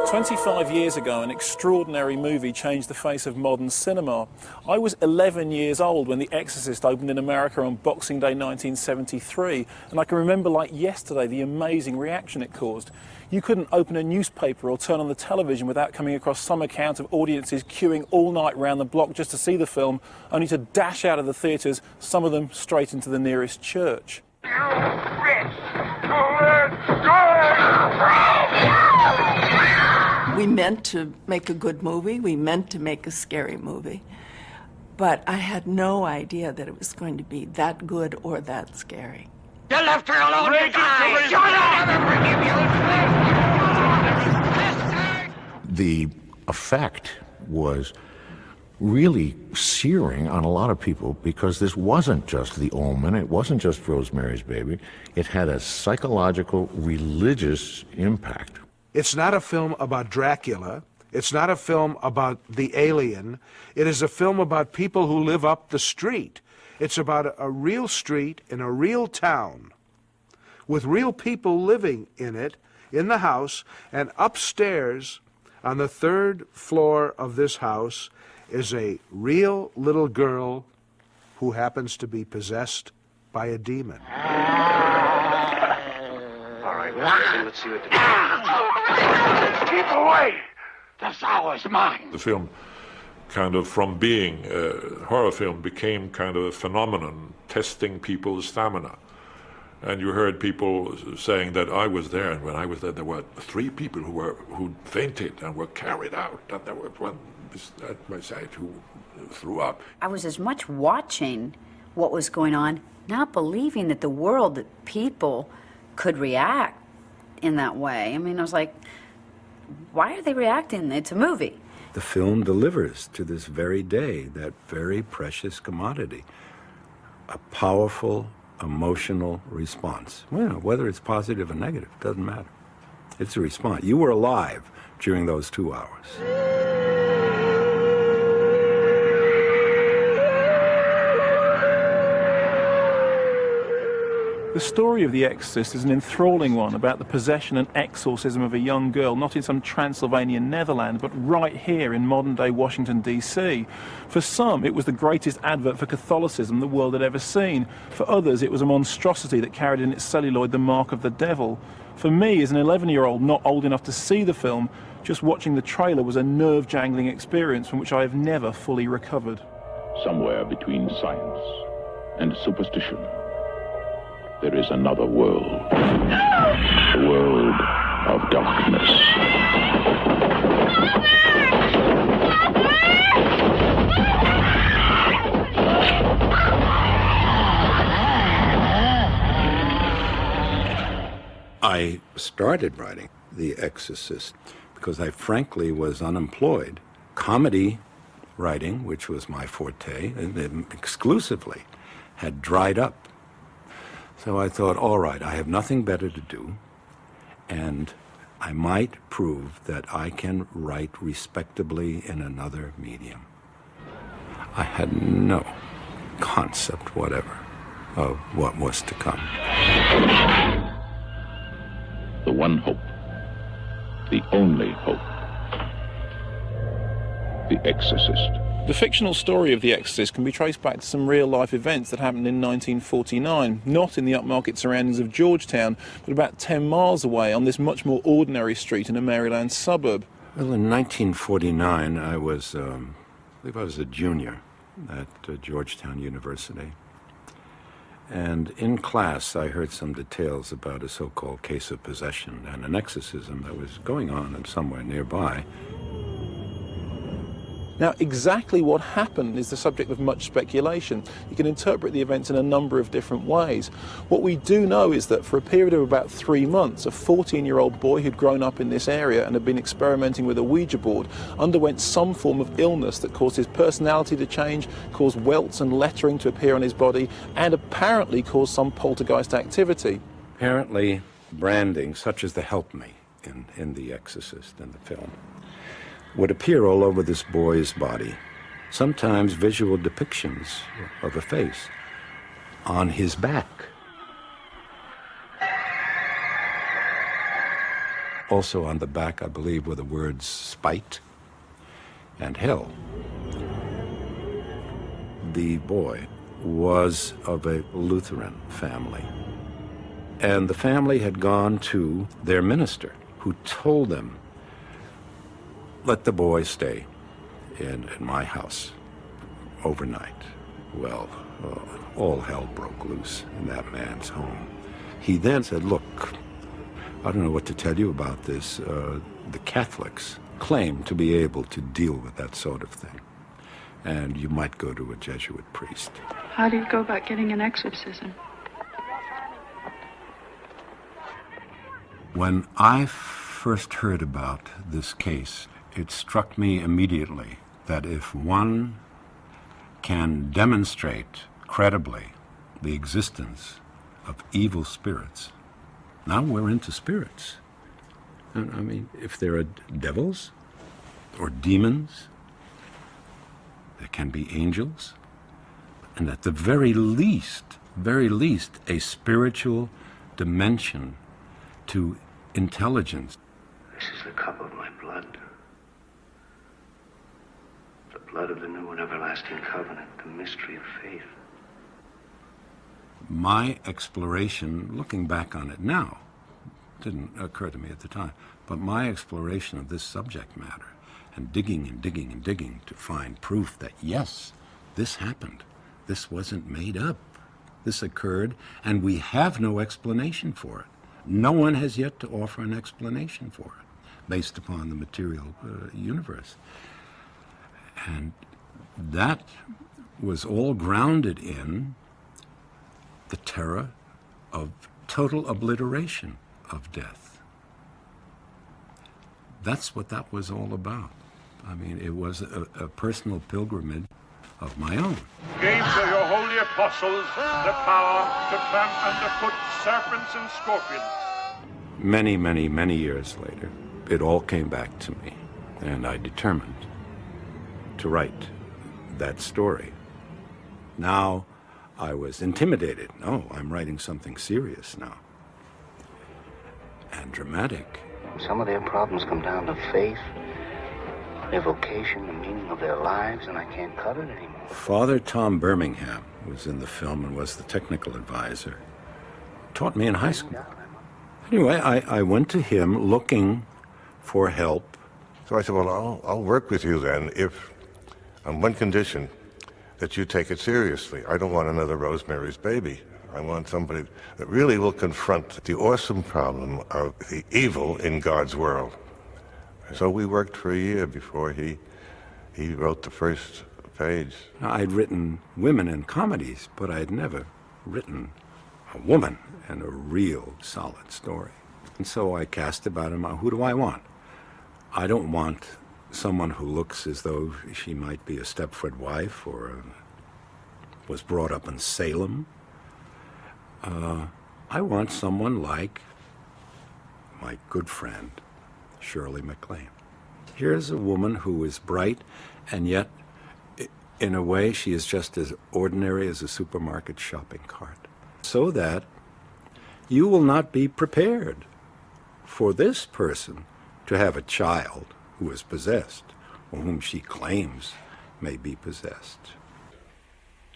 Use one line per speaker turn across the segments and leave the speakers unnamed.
25 years ago, an extraordinary movie changed the face of modern cinema. I was 11 years old when The Exorcist opened in America on Boxing Day 1973, and I can remember like yesterday the amazing reaction it caused. You couldn't open a newspaper or turn on the television without coming across some account of audiences queuing all night round the block just to see the film, only to dash out of the theatres, some of them straight into the nearest church.
We meant to make a good movie, we meant to make a scary movie, but I had no idea that it was going to be that good or that scary.
You left her alone, you die! Shut up!
The effect was really searing on a lot of people because this wasn't just The Omen, it wasn't just Rosemary's Baby, it had a psychological, religious impact.
It's not a film about Dracula. It's not a film about the alien. It is a film about people who live up the street. It's about a real street in a real town with real people living in it, in the house, and upstairs on the third floor of this house is a real little girl who happens to be possessed by a demon.
All right, let's see what the... Keep away! This hour's mine.
The film kind of, from being a horror film, became kind of a phenomenon, testing people's stamina. And you heard people saying that I was there, and when I was there, there were 3 people who fainted and were carried out, and there was one at my side who threw up.
I was as much watching what was going on, not believing that the world, that people could react in that way. I mean, I was like, why are they reacting? It's a movie.
The film delivers to this very day that very precious commodity, a powerful emotional response. Well, whether it's positive or negative, doesn't matter. It's a response. You were alive during those 2 hours.
The story of The Exorcist is an enthralling one about the possession and exorcism of a young girl, not in some Transylvanian Netherland, but right here in modern-day Washington, D.C. For some, it was the greatest advert for Catholicism the world had ever seen. For others, it was a monstrosity that carried in its celluloid the mark of the devil. For me, as an 11-year-old not old enough to see the film, just watching the trailer was a nerve-jangling experience from which I have never fully recovered.
Somewhere between science and superstition, there is another world, the world of darkness.
I started writing The Exorcist because I frankly was unemployed. Comedy writing, which was my forte, exclusively, had dried up. So I thought, all right, I have nothing better to do, and I might prove that I can write respectably in another medium. I had no concept whatever of what was to come.
The one hope, the only hope, The Exorcist.
The fictional story of The Exorcist can be traced back to some real-life events that happened in 1949, not in the upmarket surroundings of Georgetown, but about 10 miles away on this much more ordinary street in a Maryland suburb.
Well, in 1949, I believe I was a junior at Georgetown University. And in class, I heard some details about a so-called case of possession and an exorcism that was going on somewhere nearby.
Now, exactly what happened is the subject of much speculation. You can interpret the events in a number of different ways. What we do know is that for a period of about 3 months, a 14-year-old boy who'd grown up in this area and had been experimenting with a Ouija board underwent some form of illness that caused his personality to change, caused welts and lettering to appear on his body, and apparently caused some poltergeist activity.
Apparently, branding, such as the Help Me in The Exorcist in the film, would appear all over this boy's body. Sometimes visual depictions of a face on his back. Also on the back, I believe, were the words spite and hell. The boy was of a Lutheran family, and the family had gone to their minister, who told them, let the boy stay in my house overnight. Well, all hell broke loose in that man's home. He then said, look, I don't know what to tell you about this. The Catholics claim to be able to deal with that sort of thing, and you might go to a Jesuit priest.
How do you go about getting an exorcism?
When I first heard about this case, it struck me immediately that if one can demonstrate credibly the existence of evil spirits, now we're into spirits. I mean, if there are devils or demons, there can be angels, and at the very least, a spiritual dimension to intelligence.
This is the cup of my blood. The blood of the new and everlasting covenant, the mystery of faith.
My exploration, looking back on it now, didn't occur to me at the time, but my exploration of this subject matter and digging and digging and digging to find proof that, yes, this happened. This wasn't made up. This occurred, and we have no explanation for it. No one has yet to offer an explanation for it based upon the material universe. And that was all grounded in the terror of total obliteration of death. That's what that was all about. I mean, it was a personal pilgrimage of my own.
Gave to your holy apostles the power to tramp underfoot serpents and scorpions.
Many, many, many years later, it all came back to me, and I determined to write that story. Now, I was intimidated. No, I'm writing something serious now. And dramatic.
Some of their problems come down to faith, their vocation, the meaning of their lives, and I can't cut it anymore.
Father Tom Birmingham was in the film and was the technical advisor. Taught me in high school. Anyway, I went to him looking for help.
So I said, well, I'll work with you then if, on one condition, that you take it seriously. I don't want another Rosemary's Baby. I want somebody that really will confront the awesome problem of the evil in God's world. So we worked for a year before he wrote the first page.
I'd written women in comedies, but I'd never written a woman in a real solid story. And so I cast about him, who do I want? I don't want someone who looks as though she might be a Stepford wife or was brought up in Salem. I want someone like my good friend, Shirley MacLaine. Here's a woman who is bright, and yet, in a way, she is just as ordinary as a supermarket shopping cart. So that you will not be prepared for this person to have a child who is possessed, or whom she claims may be possessed.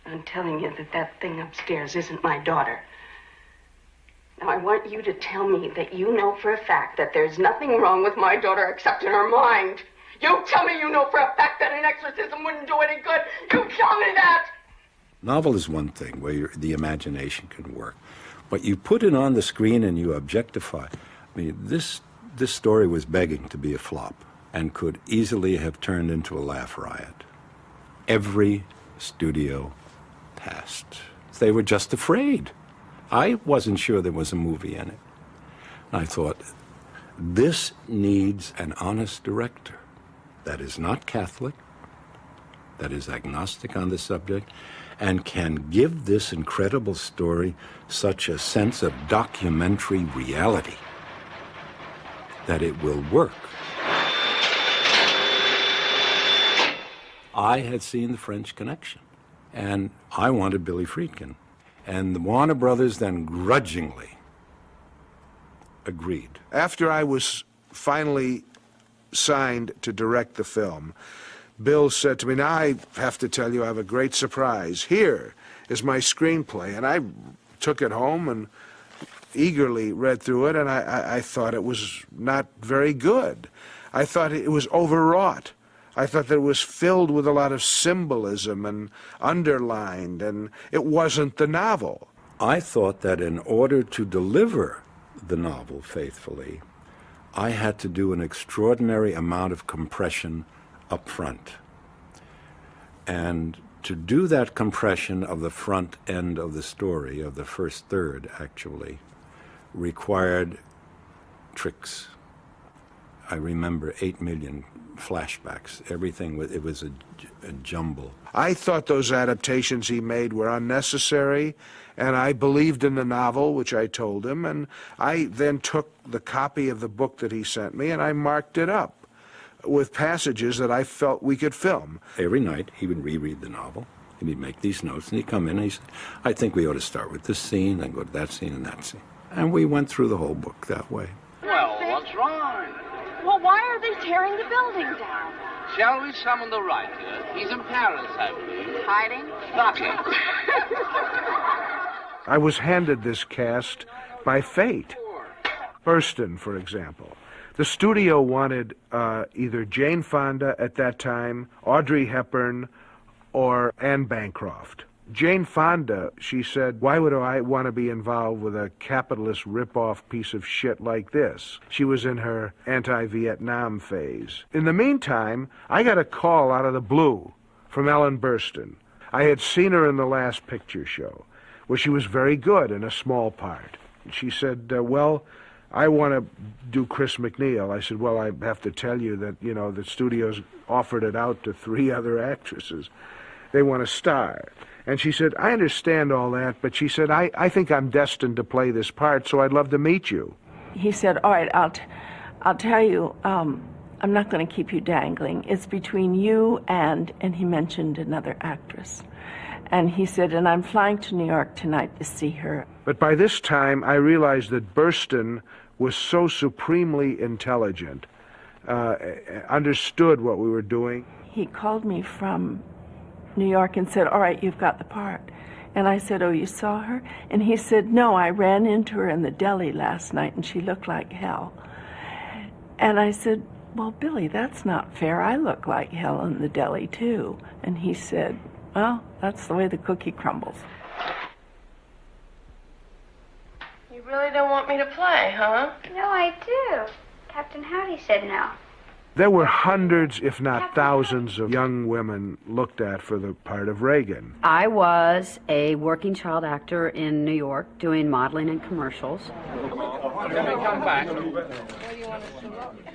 I'm telling you that thing upstairs isn't my daughter. Now, I want you to tell me that you know for a fact that there's nothing wrong with my daughter except in her mind. You tell me you know for a fact that an exorcism wouldn't do any good. You tell me that!
Novel is one thing where the imagination can work, but you put it on the screen and you objectify. I mean, this story was begging to be a flop and could easily have turned into a laugh riot. Every studio passed. They were just afraid. I wasn't sure there was a movie in it. I thought, this needs an honest director that is not Catholic, that is agnostic on the subject, and can give this incredible story such a sense of documentary reality that it will work. I had seen The French Connection, and I wanted Billy Friedkin. And the Warner Brothers then grudgingly agreed.
After I was finally signed to direct the film, Bill said to me, now I have to tell you I have a great surprise. Here is my screenplay. And I took it home and eagerly read through it, and I thought it was not very good. I thought it was overwrought. I thought that it was filled with a lot of symbolism and underlined, and it wasn't the novel.
I thought that in order to deliver the novel faithfully, I had to do an extraordinary amount of compression up front. And to do that compression of the front end of the story, of the first third actually, required tricks. I remember 8 million flashbacks. Everything, it was a jumble.
I thought those adaptations he made were unnecessary, and I believed in the novel, which I told him, and I then took the copy of the book that he sent me and I marked it up with passages that I felt we could film.
Every night he would reread the novel, and he'd make these notes, and he'd come in and he'd say, I think we ought to start with this scene, then go to that scene and that scene. And we went through the whole book that way.
Well, what's wrong?
Well, why are they tearing the building down?
Shall we summon the writer? He's in Paris, I believe.
Hiding?
Knocking.
I was handed this cast by fate. Burstyn, for example. The studio wanted either Jane Fonda at that time, Audrey Hepburn, or Anne Bancroft. Jane Fonda, she said, why would I want to be involved with a capitalist rip-off piece of shit like this? She was in her anti-Vietnam phase. In the meantime, I got a call out of the blue from Ellen Burstyn. I had seen her in the last picture show, where she was very good in a small part. She said, well, I want to do Chris McNeil. I said, well, I have to tell you that, you know, the studios offered it out to 3 other actresses. They want a star. And she said, I understand all that, but she said, I think I'm destined to play this part, so I'd love to meet you.
He said, all right, I'll tell you, I'm not going to keep you dangling. It's between you and he mentioned another actress. And he said, and I'm flying to New York tonight to see her.
But by this time, I realized that Burstyn was so supremely intelligent, understood what we were doing.
He called me from New York and said, all right, you've got the part. And I said, oh, you saw her? And he said, no, I ran into her in the deli last night and she looked like hell. And I said, well, Billy, that's not fair. I look like hell in the deli too. And he said, well, that's the way the cookie crumbles.
You really don't want me to play, huh?
No, I do. Captain Howdy said no.
There were hundreds, if not thousands, of young women looked at for the part of Reagan.
I was a working child actor in New York doing modeling and commercials.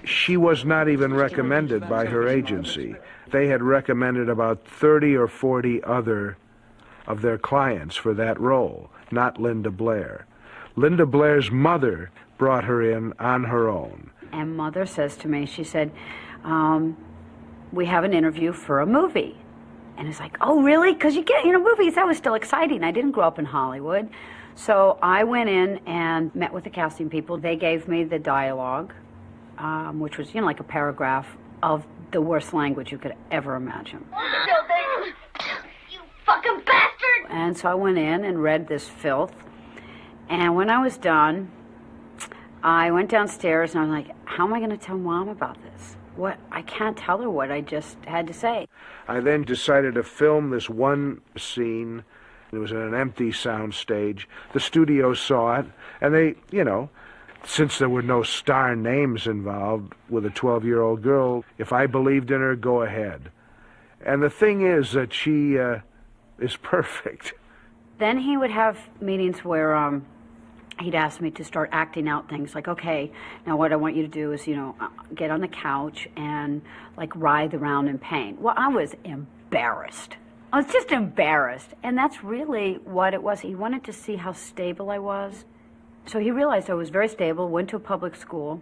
She was not even recommended by her agency. They had recommended about 30 or 40 other of their clients for that role, not Linda Blair. Linda Blair's mother brought her in on her own.
And Mother says to me, she said, we have an interview for a movie. And it's like, oh, really? Because you get, movies, that was still exciting. I didn't grow up in Hollywood. So I went in and met with the casting people. They gave me the dialogue, which was, like a paragraph of the worst language you could ever imagine.
You fucking bastard!
And so I went in and read this filth. And when I was done, I went downstairs and I was like, how am I going to tell Mom about this? I can't tell her what I just had to say.
I then decided to film this one scene. It was in an empty sound stage. The studio saw it, and they, since there were no star names involved with a 12-year-old girl, if I believed in her, go ahead. And the thing is that she is perfect.
Then he would have meetings where he'd ask me to start acting out things like, okay, now what I want you to do is, get on the couch and, writhe around in pain. Well, I was embarrassed. I was just embarrassed. And that's really what it was. He wanted to see how stable I was. So he realized I was very stable, went to a public school.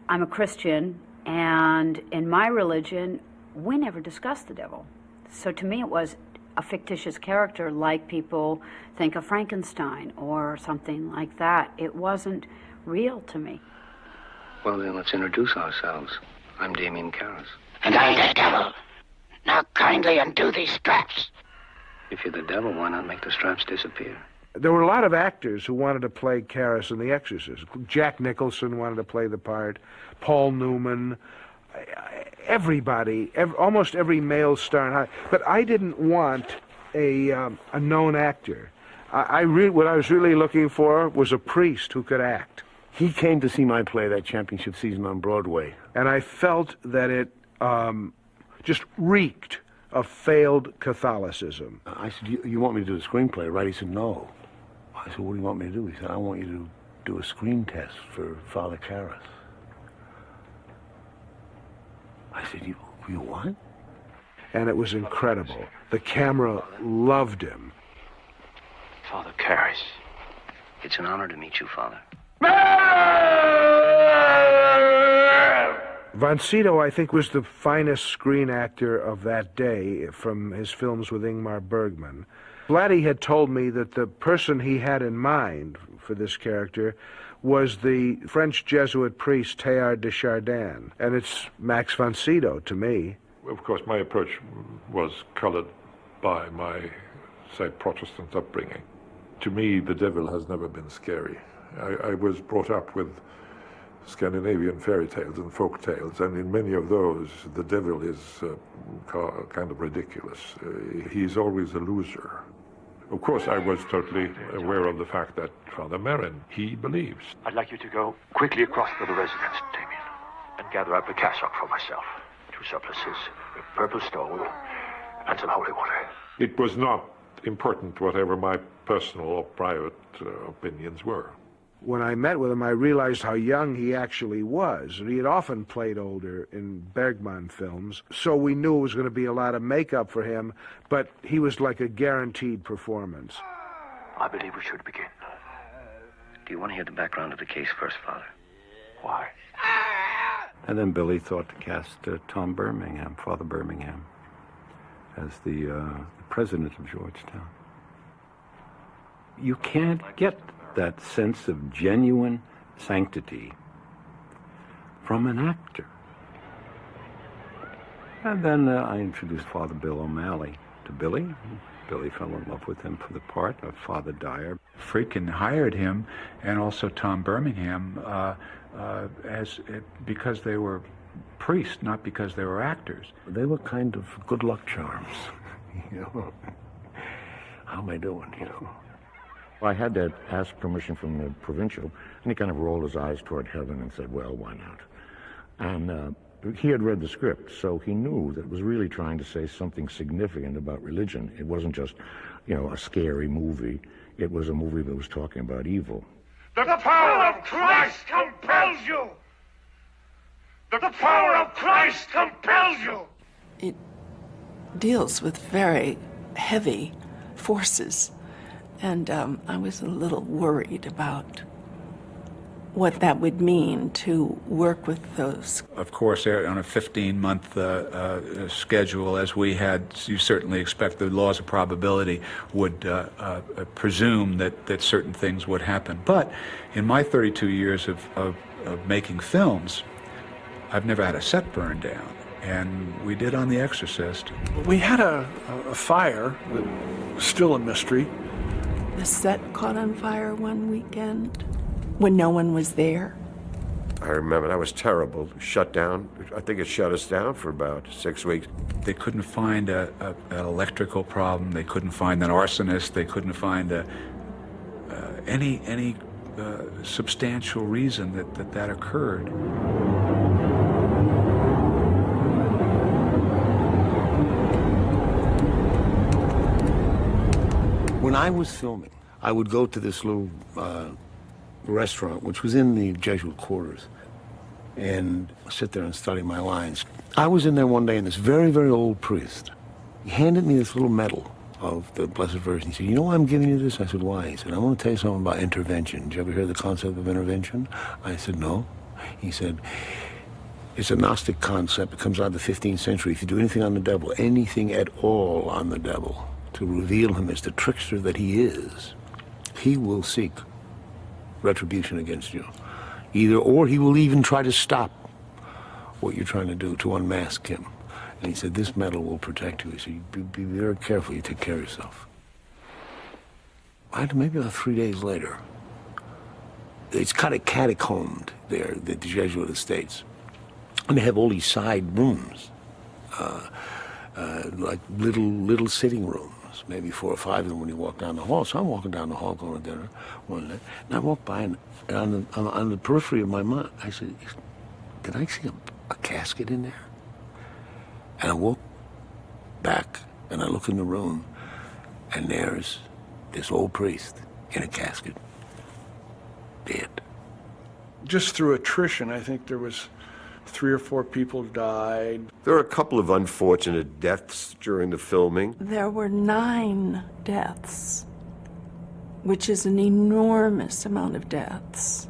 I'm a Christian, and in my religion, we never discussed the devil. So to me, it was a fictitious character like people think of Frankenstein or something like that. It wasn't real to me.
Well, then let's introduce ourselves. I'm Damien Karras.
And I'm the devil. Now kindly undo these straps.
If you're the devil, why not make the straps disappear?
There were a lot of actors who wanted to play Karras in The Exorcist. Jack Nicholson wanted to play the part, Paul Newman, everybody, almost every male star in Hollywood. But I didn't want a known actor. What I was really looking for was a priest who could act.
He came to see my play that championship season on Broadway.
And I felt that it just reeked of failed Catholicism.
I said, you want me to do the screenplay, right? He said, no. I said, what do you want me to do? He said, I want you to do a screen test for Father Karras. I said, you what?
And it was incredible. The camera loved him.
Father Karras, it's an honor to meet you, Father.
Von Sydow, I think, was the finest screen actor of that day from his films with Ingmar Bergman. Blatty had told me that the person he had in mind for this character was the French Jesuit priest Teilhard de Chardin, and it's Max von Sydow to me.
Of course, my approach was colored by my, say, Protestant upbringing. To me, the devil has never been scary. I was brought up with Scandinavian fairy tales and folk tales, and in many of those, the devil is kind of ridiculous. He's always a loser. Of course, I was totally aware of the fact that Father Merrin, he believes.
I'd like you to go quickly across to the residence, Damien, and gather up a cassock for myself. 2 surplices, a purple stole, and some holy water.
It was not important whatever my personal or private opinions were.
When I met with him, I realized how young he actually was. He had often played older in Bergman films, so we knew it was going to be a lot of makeup for him, but he was like a guaranteed performance.
I believe we should begin.
Do you want to hear the background of the case first, Father?
Why?
And then Billy thought to cast Tom Birmingham, Father Birmingham, as the president of Georgetown. You can't get that sense of genuine sanctity from an actor. And then I introduced Father Bill O'Malley to Billy. Billy fell in love with him for the part of Father Dyer.
Friedkin hired him, and also Tom Birmingham, because they were priests, not because they were actors.
They were kind of good luck charms, you know. How am I doing, you know?
I had to ask permission from the provincial, and he kind of rolled his eyes toward heaven and said, well, why not? And he had read the script, so he knew that it was really trying to say something significant about religion. It wasn't just, you know, a scary movie. It was a movie that was talking about evil.
The power of Christ compels you! The power of Christ compels you!
It deals with very heavy forces. And I was a little worried about what that would mean to work with those.
Of course, on a 15-month schedule, as we had, you certainly expect the laws of probability would presume that certain things would happen. But in my 32 years of making films, I've never had a set burned down. And we did on The Exorcist.
We had a fire, still a mystery.
The set caught on fire one weekend when no one was there.
I remember that was terrible. Shut down. I think it shut us down for about 6 weeks.
They couldn't find an electrical problem. They couldn't find an arsonist. They couldn't find any substantial reason that occurred.
When I was filming, I would go to this little restaurant, which was in the Jesuit quarters, and sit there and study my lines. I was in there one day, and this very, very old priest, he handed me this little medal of the Blessed Virgin. He said, you know why I'm giving you this? I said, why? He said, I want to tell you something about intervention. Did you ever hear the concept of intervention? I said, no. He said, it's a Gnostic concept. It comes out of the 15th century. If you do anything on the devil, anything at all on the devil, to reveal him as the trickster that he is, he will seek retribution against you. or he will even try to stop what you're trying to do, to unmask him. And he said, this metal will protect you. He said, be very careful, you take care of yourself. Maybe about 3 days later, it's kind of catacombed there, the Jesuit estates. And they have all these side rooms, like little sitting rooms, maybe 4 or 5 of them when you walk down the hall. So I'm walking down the hall going to dinner one night, and I walk by, and on the periphery of my mind, I said, did I see a casket in there? And I walk back, and I look in the room, and there's this old priest in a casket, dead.
Just through attrition, I think there was 3 or 4 people died.
There were a couple of unfortunate deaths during the filming.
There were 9 deaths, which is an enormous amount of deaths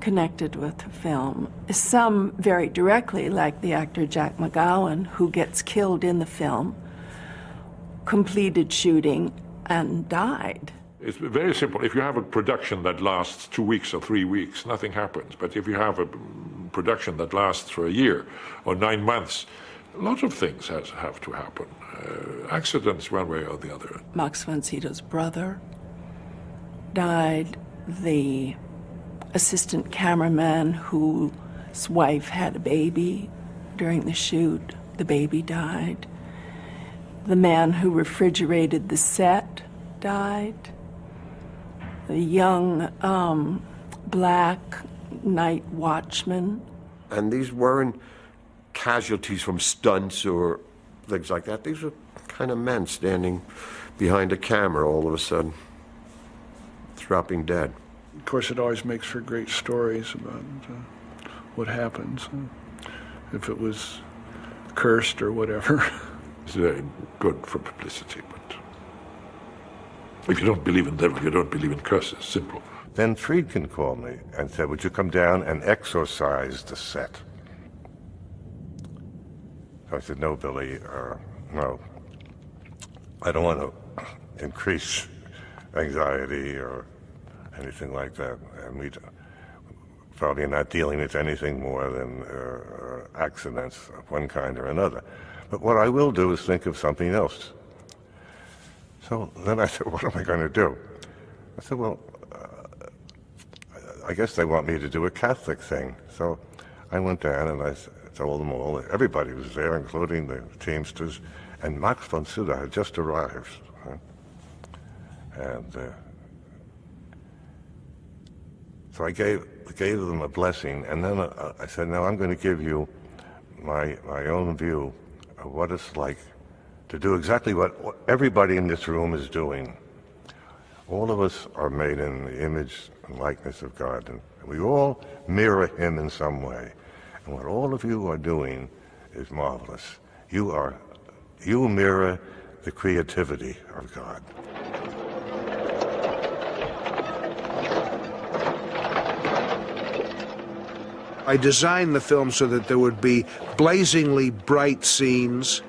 connected with the film. Some very directly, like the actor Jack McGowan, who gets killed in the film, completed shooting, and died.
It's very simple. If you have a production that lasts 2 weeks or 3 weeks, nothing happens. But if you have a production that lasts for a year or 9 months, a lot of things have to happen. Accidents one way or the other.
Max von Sydow's brother died. The assistant cameraman whose wife had a baby during the shoot, the baby died. The man who refrigerated the set died. The young black night watchman.
And these weren't casualties from stunts or things like that. These were kind of men standing behind a camera all of a sudden, dropping dead.
Of course, it always makes for great stories about what happens, if it was cursed or whatever.
It's very good for publicity, but if you don't believe in devil, you don't believe in curses. Simple.
Then Friedkin called me and said, would you come down and exorcise the set? So I said, no, Billy, no. I don't want to increase anxiety or anything like that. And we probably are not dealing with anything more than accidents of one kind or another. But what I will do is think of something else. So then I said, what am I going to do? I said, well, I guess they want me to do a Catholic thing. So I went down and I told them all, everybody was there, including the Teamsters, and Max von Sydow had just arrived. And so I gave them a blessing, and then I said, now I'm going to give you my own view of what it's like to do exactly what everybody in this room is doing. All of us are made in the image and likeness of God, and we all mirror him in some way. And what all of you are doing is marvelous. You mirror the creativity of God.
I designed the film so that there would be blazingly bright scenes,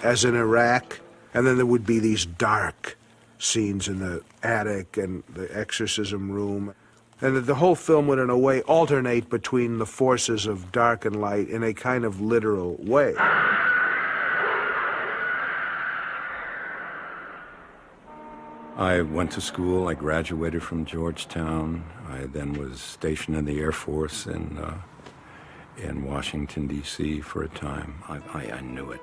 as in Iraq, and then there would be these dark scenes in the attic and the exorcism room, and that the whole film would, in a way, alternate between the forces of dark and light in a kind of literal way.
I went to school. I graduated from Georgetown. I then was stationed in the Air Force in Washington, D.C. for a time. I knew it.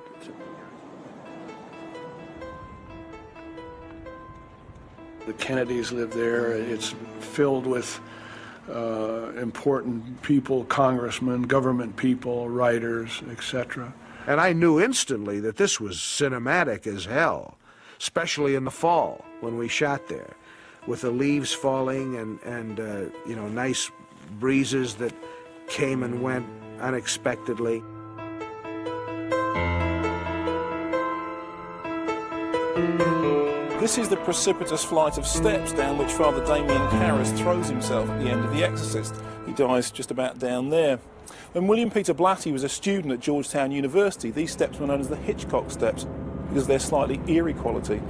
The Kennedys live there. It's filled with important people, congressmen, government people, writers, etc.
And I knew instantly that this was cinematic as hell, especially in the fall when we shot there, with the leaves falling and nice breezes that came and went unexpectedly.
This is the precipitous flight of steps down which Father Damien Karras throws himself at the end of The Exorcist. He dies just about down there. When William Peter Blatty was a student at Georgetown University, these steps were known as the Hitchcock steps because of their slightly eerie quality.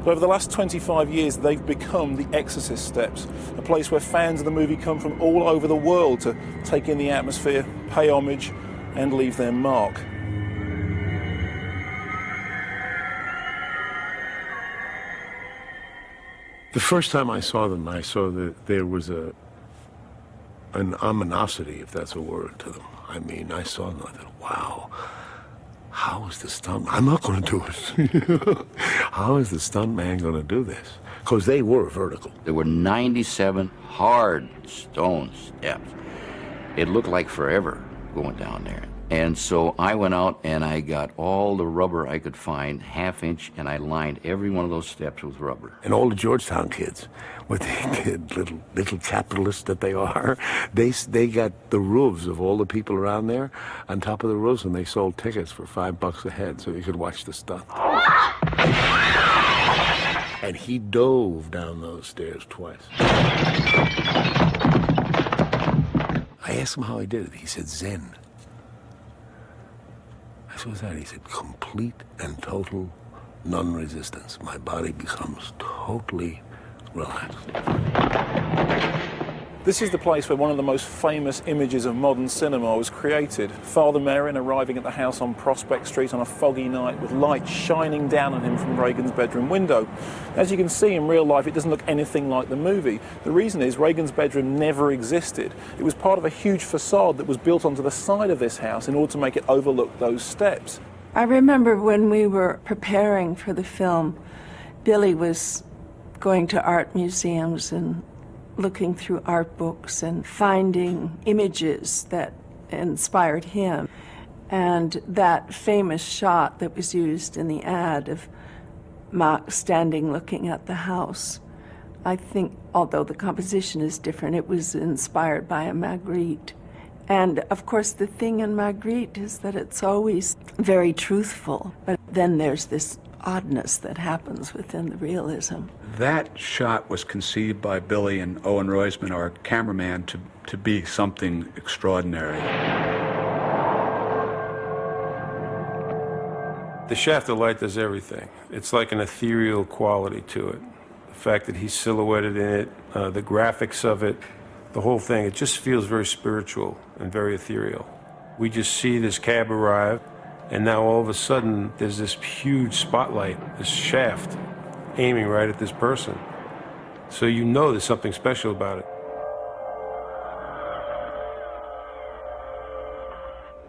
But over the last 25 years, they've become the Exorcist steps, a place where fans of the movie come from all over the world to take in the atmosphere, pay homage, and leave their mark.
The first time I saw them, I saw that there was an ominosity, if that's a word, to them. I mean, I saw them and I thought, wow, how is the stunt? I'm not going to do it. How is the stunt man going to do this? Because they were vertical.
There were 97 hard stone steps. It looked like forever going down there. And so I went out and I got all the rubber I could find, half-inch, and I lined every one of those steps with rubber.
And all the Georgetown kids, with the little capitalists that they are, they got the roofs of all the people around there on top of the roofs, and they sold tickets for $5 a head so you could watch the stunt. And he dove down those stairs twice. I asked him how he did it. He said Zen. I said, what's that? He said, complete and total non-resistance. My body becomes totally relaxed.
This is the place where one of the most famous images of modern cinema was created. Father Merrin arriving at the house on Prospect Street on a foggy night with light shining down on him from Reagan's bedroom window. As you can see in real life, it doesn't look anything like the movie. The reason is Reagan's bedroom never existed. It was part of a huge facade that was built onto the side of this house in order to make it overlook those steps.
I remember when we were preparing for the film, Billy was going to art museums and looking through art books and finding images that inspired him. And that famous shot that was used in the ad of Mark standing looking at the house, I think, although the composition is different, it was inspired by a Magritte. And of course the thing in Magritte is that it's always very truthful, but then there's this oddness that happens within the realism.
That shot was conceived by Billy and Owen Roisman, our cameraman, to be something extraordinary.
The shaft of light does everything. It's like an ethereal quality to it. The fact that he's silhouetted in it, the graphics of it, the whole thing, it just feels very spiritual and very ethereal. We just see this cab arrive, and now all of a sudden there's this huge spotlight, this shaft, aiming right at this person. So you know there's something special about it.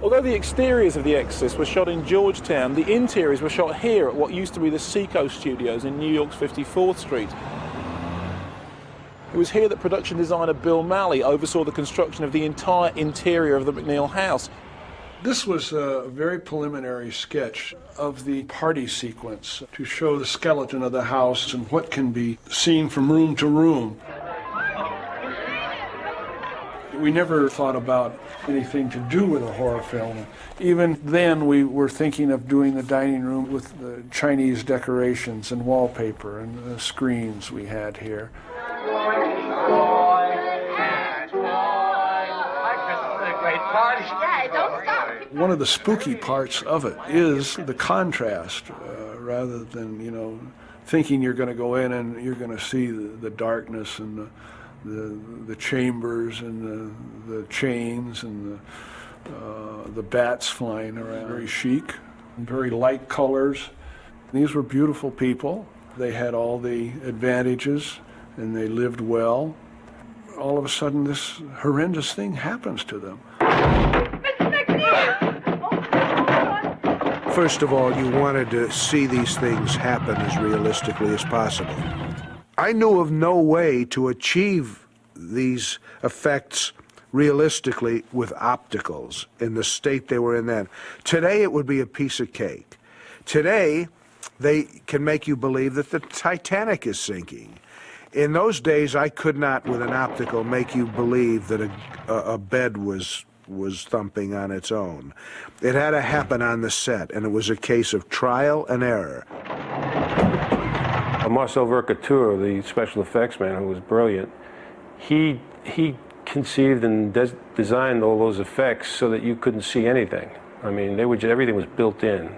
Although the exteriors of The Exorcist were shot in Georgetown, the interiors were shot here at what used to be the Seacoast Studios in New York's 54th Street. It was here that production designer Bill Malley oversaw the construction of the entire interior of the McNeil house.
This was a very preliminary sketch of the party sequence to show the skeleton of the house and what can be seen from room to room. We never thought about anything to do with a horror film. Even then, we were thinking of doing the dining room with the Chinese decorations and wallpaper and the screens we had here. One of the spooky parts of it is the contrast, rather than, thinking you're going to go in and you're going to see the darkness and the chambers and the chains and the bats flying around. Very chic, very light colors. These were beautiful people. They had all the advantages and they lived well. All of a sudden this horrendous thing happens to them.
First of all, you wanted to see these things happen as realistically as possible. I knew of no way to achieve these effects realistically with opticals in the state they were in then. Today, it would be a piece of cake. Today, they can make you believe that the Titanic is sinking. In those days, I could not, with an optical, make you believe that a bed was thumping on its own. It had to happen on the set, and it was a case of trial and error.
Marcel Vercateur, the special effects man, who was brilliant, he conceived and designed all those effects so that you couldn't see anything. I mean, everything was built in.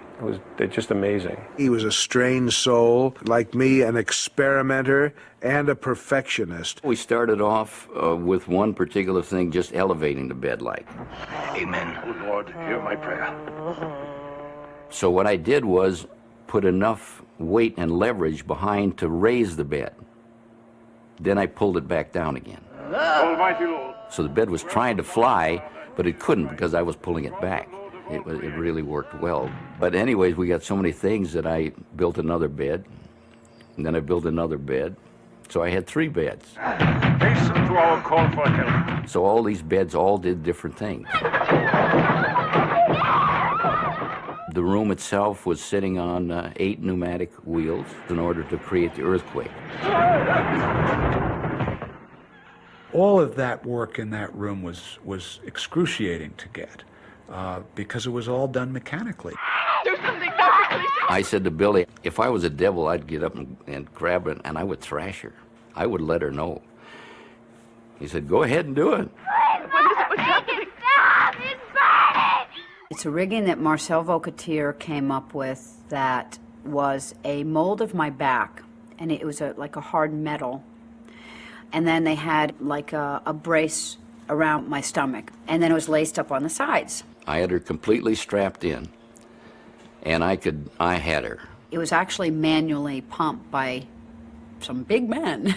They're just amazing.
He was a strange soul, like me, an experimenter and a perfectionist.
We started off with one particular thing, just elevating the bed like.
Amen. Oh, Lord, hear my prayer.
So what I did was put enough weight and leverage behind to raise the bed. Then I pulled it back down again.
Almighty Lord.
So the bed was trying to fly, but it couldn't because I was pulling it back. It really worked well. But anyways, we got so many things that I built another bed, and then I built another bed. So I had 3 beds.
Hasten to our call for help.
So all these beds all did different things. The room itself was sitting on 8 pneumatic wheels in order to create the earthquake.
All of that work in that room was excruciating to get because it was all done mechanically.
There's something perfectly...
I said to Billy, if I was a devil, I'd get up and grab her and I would thrash her. I would let her know. He said, go ahead and do it.
What's happening? Stop! It's burning!
It's a rigging that Marcel Vaucotier came up with that was a mold of my back, and it was like a hard metal. And then they had like a brace around my stomach, and then it was laced up on the sides.
I had her completely strapped in, and I had her.
It was actually manually pumped by some big men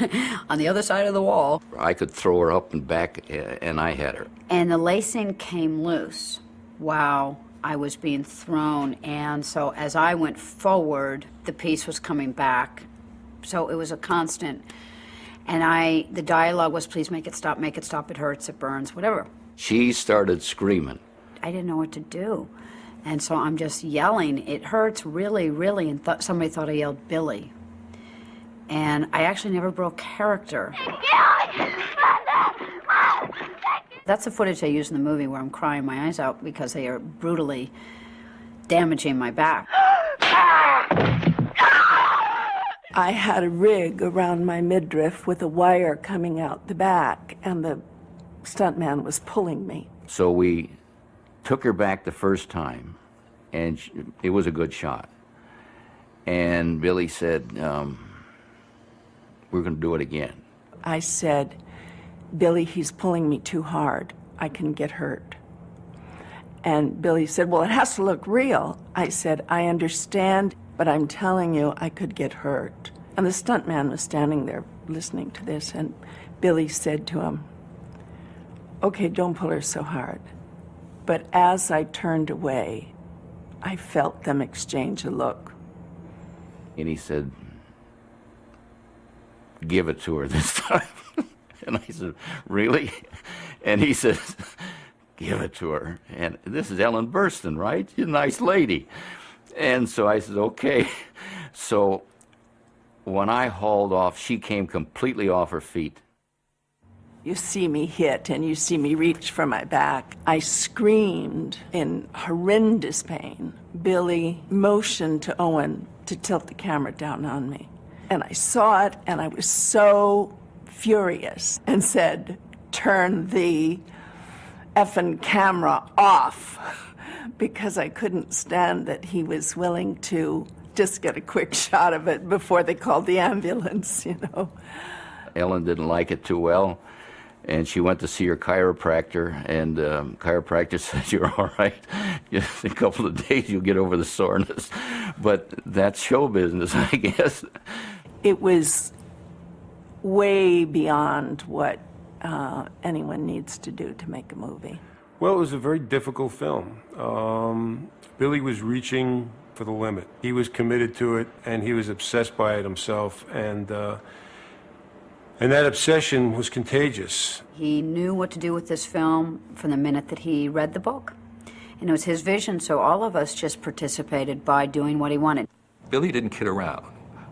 on the other side of the wall.
I could throw her up and back, and I had her.
And the lacing came loose while I was being thrown, and so as I went forward, the piece was coming back. So it was a constant. And the dialogue was, please make it stop, it hurts, it burns, whatever.
She started screaming.
I didn't know what to do. And so I'm just yelling, it hurts really, really, and somebody thought I yelled Billy. And I actually never broke character. That's the footage they use in the movie where I'm crying my eyes out because they are brutally damaging my back.
I had a rig around my midriff with a wire coming out the back, and the stuntman was pulling me.
So we took her back the first time, and it was a good shot. And Billy said, we're going to do it again.
I said, Billy, he's pulling me too hard. I can get hurt. And Billy said, well, it has to look real. I said, I understand, but I'm telling you, I could get hurt. And the stuntman was standing there listening to this, and Billy said to him, okay, don't pull her so hard. But as I turned away, I felt them exchange a look.
And he said, give it to her this time. And I said, really? And he said, give it to her. And this is Ellen Burstyn, right? She's a nice lady. And so I said, okay. So when I hauled off, she came completely off her feet.
You see me hit and you see me reach for my back. I screamed in horrendous pain. Billy motioned to Owen to tilt the camera down on me. And I saw it and I was so furious and said, turn the effing camera off, because I couldn't stand that he was willing to just get a quick shot of it before they called the ambulance, you know.
Ellen didn't like it too well, and she went to see her chiropractor, and chiropractor said, you're all right. Just a couple of days, you'll get over the soreness. But that's show business, I guess.
It was way beyond what anyone needs to do to make a movie.
Well, it was a very difficult film. Billy was reaching for the limit. He was committed to it, and he was obsessed by it himself, and that obsession was contagious.
He knew what to do with this film from the minute that he read the book. And it was his vision, so all of us just participated by doing what he wanted.
Billy didn't kid around.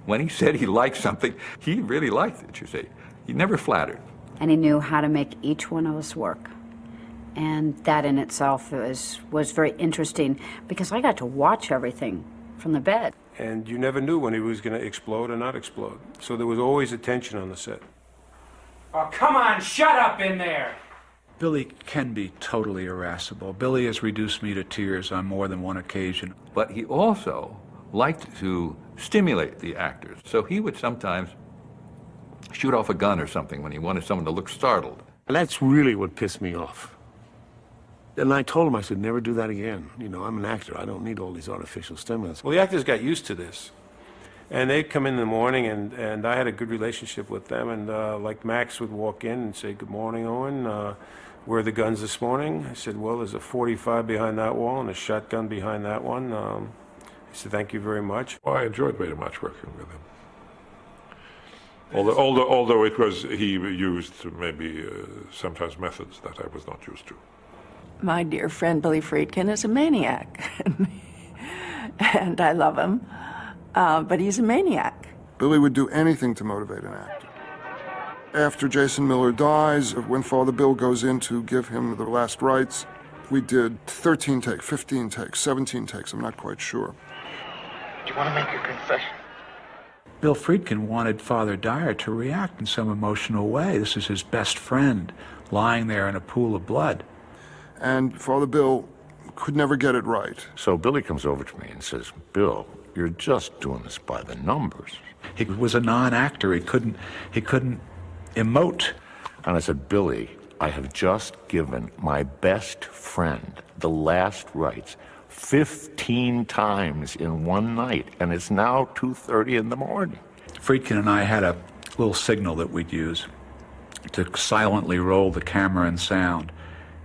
When he said he liked something, he really liked it, you see. He never flattered.
And he knew how to make each one of us work. And that in itself was very interesting, because I got to watch everything from the bed.
And you never knew when he was going to explode or not explode. So there was always a tension on the set.
Oh, come on, shut up in there!
Billy can be totally irascible. Billy has reduced me to tears on more than one occasion.
But he also liked to stimulate the actors. So he would sometimes shoot off a gun or something when he wanted someone to look startled.
And that's really what pissed me off. And I told him, I said, never do that again. You know, I'm an actor. I don't need all these artificial stimulants.
Well, the actors got used to this. And they'd come in the morning, and I had a good relationship with them. And like Max would walk in and say, "Good morning, Owen. Where are the guns this morning?" I said, "Well, there's a 45 behind that wall and a shotgun behind that one." He said, "Thank you very much."
Well, I enjoyed very much working with him. Although it was, he used maybe sometimes methods that I was not used to.
My dear friend Billy Friedkin is a maniac. And I love him. But he's a maniac.
Billy would do anything to motivate an actor. After Jason Miller dies, when Father Bill goes in to give him the last rites, we did 13 takes, 15 takes, 17 takes, I'm not quite sure.
Do you want to make a confession?
Bill Friedkin wanted Father Dyer to react in some emotional way. This is his best friend, lying there in a pool of blood.
And Father Bill could never get it right.
So Billy comes over to me and says, "Bill, you're just doing this by the numbers."
He was a non-actor. He couldn't emote.
And I said, "Billy, I have just given my best friend the last rites 15 times in one night, and it's now 2:30 in the morning."
Friedkin and I had a little signal that we'd use to silently roll the camera and sound.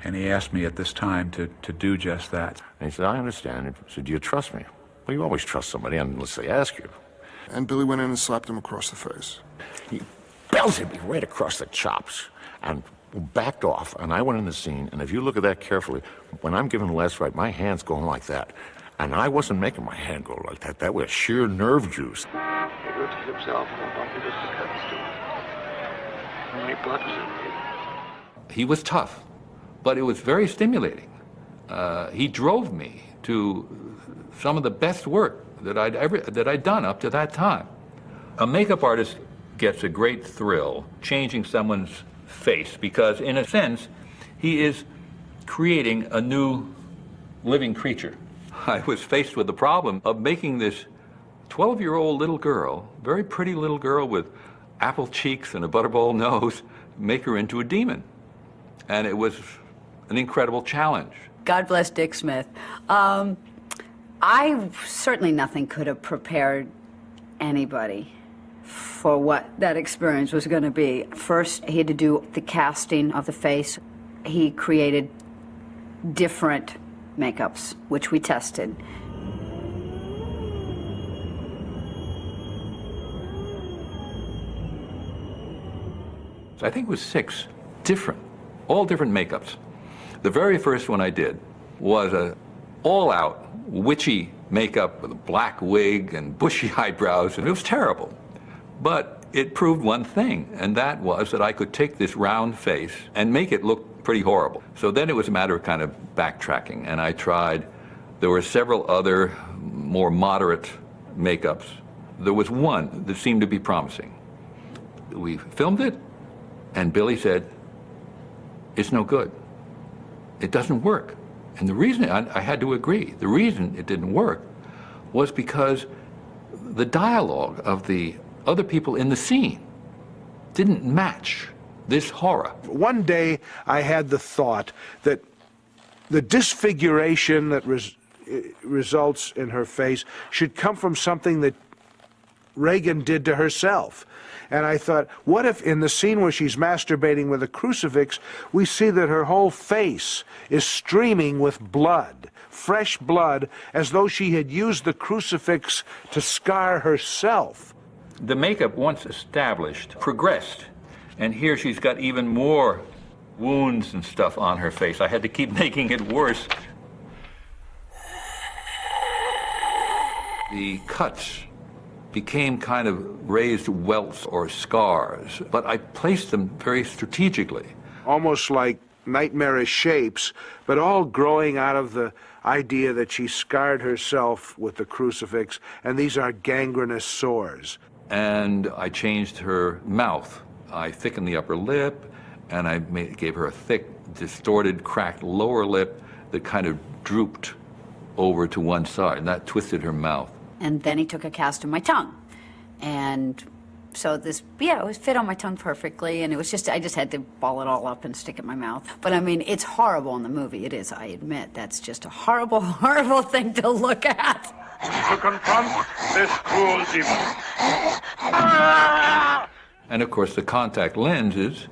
And he asked me at this time to do just that.
And he said, "I understand." He said, "Do you trust me?" Well, you always trust somebody unless they ask you.
And Billy went in and slapped him across the face.
He belted me right across the chops and backed off, and I went in the scene, and if you look at that carefully, when I'm giving the last rite, my hand's going like that. And I wasn't making my hand go like that. That was sheer nerve juice.
He lifted himself and bumped into the cuts to him. How many blood was in?
He was tough, but it was very stimulating. He drove me to some of the best work that I'd done up to that time. A makeup artist gets a great thrill changing someone's face because, in a sense, he is creating a new living creature. I was faced with the problem of making this 12-year-old little girl, very pretty little girl with apple cheeks and a butterball nose, make her into a demon. And it was an incredible challenge.
God bless Dick Smith. Certainly nothing could have prepared anybody for what that experience was going to be. First, he had to do the casting of the face. He created different makeups, which we tested.
I think it was 6 different, all different makeups. The very first one I did was a all-out witchy makeup with a black wig and bushy eyebrows, and it was terrible. But it proved one thing, and that was that I could take this round face and make it look pretty horrible. So then it was a matter of kind of backtracking, and I tried. There were several other more moderate makeups. There was one that seemed to be promising. We filmed it, and Billy said, "It's no good. It doesn't work." And the reason, I had to agree, the reason it didn't work was because the dialogue of the other people in the scene didn't match this horror.
One day I had the thought that the disfiguration that results in her face should come from something that Reagan did to herself. And I thought, what if in the scene where she's masturbating with a crucifix, we see that her whole face is streaming with blood, fresh blood, as though she had used the crucifix to scar herself.
The makeup, once established, progressed. And here she's got even more wounds and stuff on her face. I had to keep making it worse. The cuts became kind of raised welts or scars, but I placed them very strategically.
Almost like nightmarish shapes, but all growing out of the idea that she scarred herself with the crucifix, and these are gangrenous sores.
And I changed her mouth. I thickened the upper lip, and I gave her a thick distorted, cracked lower lip that kind of drooped over to one side, and that twisted her mouth.
And then he took a cast of my tongue. And so it was fit on my tongue perfectly, and it was just, I just had to ball it all up and stick it in my mouth. But I mean, it's horrible in the movie. It is, I admit. That's just a horrible, horrible thing to look at.
To confront this cruel demon.
And of course, the contact lenses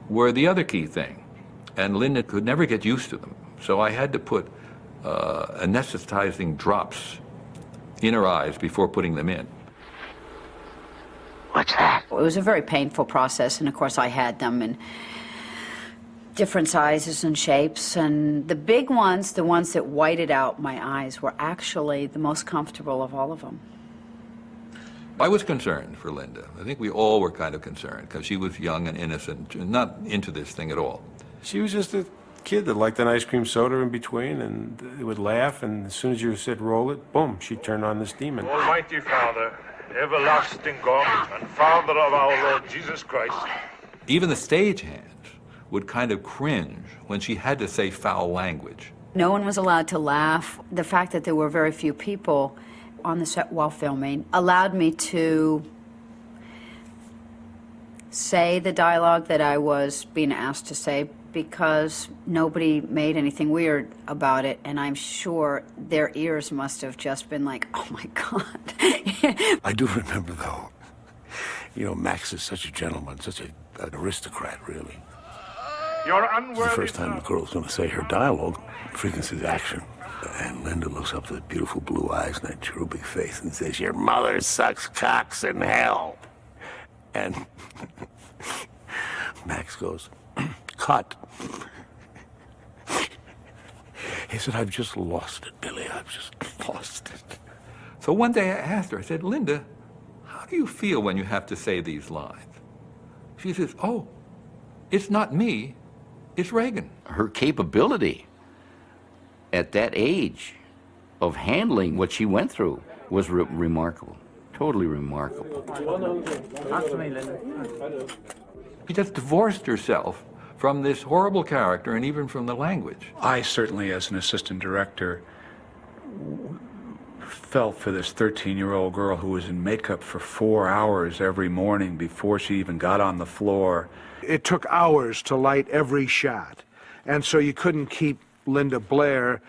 were the other key thing. And Linda could never get used to them. So I had to put anesthetizing drops in her eyes before putting them in.
What's that? It was a very painful process, and of course I had them in different sizes and shapes, and the big ones, the ones that whited out my eyes, were actually the most comfortable of all of them.
I was concerned for Linda. I think we all were kind of concerned because she was young and innocent and not into this thing at all.
She was just a kid that liked an ice cream soda in between and would laugh, and as soon as you said roll it, boom, she turned on this demon.
Almighty Father, everlasting God, and Father of our Lord Jesus Christ.
Even the stagehands would kind of cringe when she had to say foul language.
No one was allowed to laugh. The fact that there were very few people on the set while filming allowed me to say the dialogue that I was being asked to say because nobody made anything weird about it, and I'm sure their ears must have just been like, oh my God.
I do remember, though, Max is such a gentleman, such an aristocrat, really.
You're
It's
unworthy.
the first time the girl's going to say her dialogue, frequencies action. And Linda looks up to the beautiful blue eyes and that cherubic face and says, your mother sucks cocks in hell. And Max goes, cut. He said, I've just lost it, Billy. I've just lost it.
So one day I asked her, I said, Linda, how do you feel when you have to say these lines? She says, oh, it's not me, it's Reagan.
Her capability at that age of handling what she went through was remarkable, totally remarkable.
She just divorced herself from this horrible character and even from the language.
I certainly, as an assistant director, felt for this 13-year-old girl who was in makeup for 4 hours every morning before she even got on the floor.
It took hours to light every shot, and so you couldn't keep Linda Blair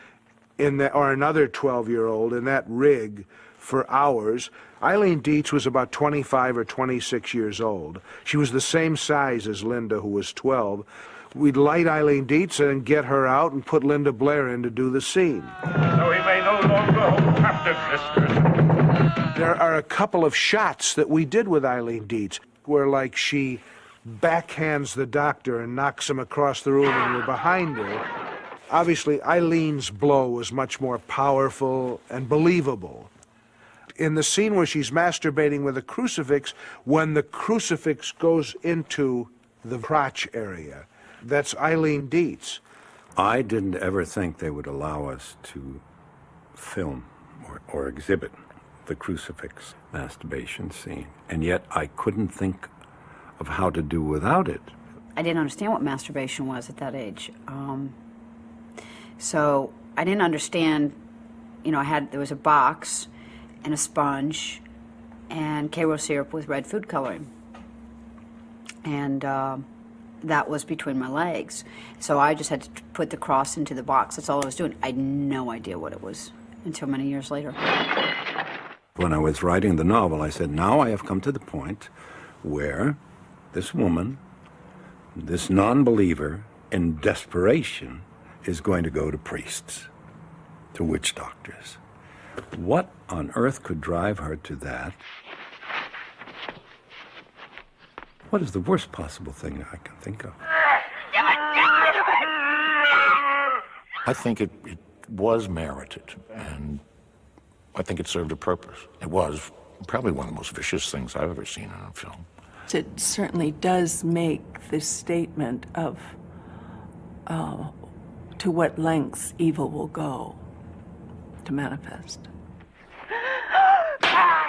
or another 12-year-old in that rig for hours. Eileen Dietz was about 25 or 26 years old. She was the same size as Linda, who was 12. We'd light Eileen Dietz and get her out and put Linda Blair in to do the scene.
So he may no longer hold captive listeners.
There are a couple of shots that we did with Eileen Dietz where, like, she backhands the doctor and knocks him across the room and we're behind her. Obviously, Eileen's blow was much more powerful and believable. In the scene where she's masturbating with a crucifix, when the crucifix goes into the crotch area, that's Eileen Dietz.
I didn't ever think they would allow us to film or exhibit the crucifix masturbation scene, and yet I couldn't think of how to do without it.
I didn't understand what masturbation was at that age. So I didn't understand, there was a box and a sponge and Karo syrup with red food coloring. And that was between my legs. So I just had to put the cross into the box. That's all I was doing. I had no idea what it was until many years later.
When I was writing the novel, I said, now I have come to the point where this woman, this non-believer, in desperation, is going to go to priests, to witch doctors. What on earth could drive her to that? What is the worst possible thing I can think of?
I think it was merited, and I think it served a purpose. It was probably one of the most vicious things I've ever seen in a film.
It certainly does make this statement of to what lengths evil will go to manifest.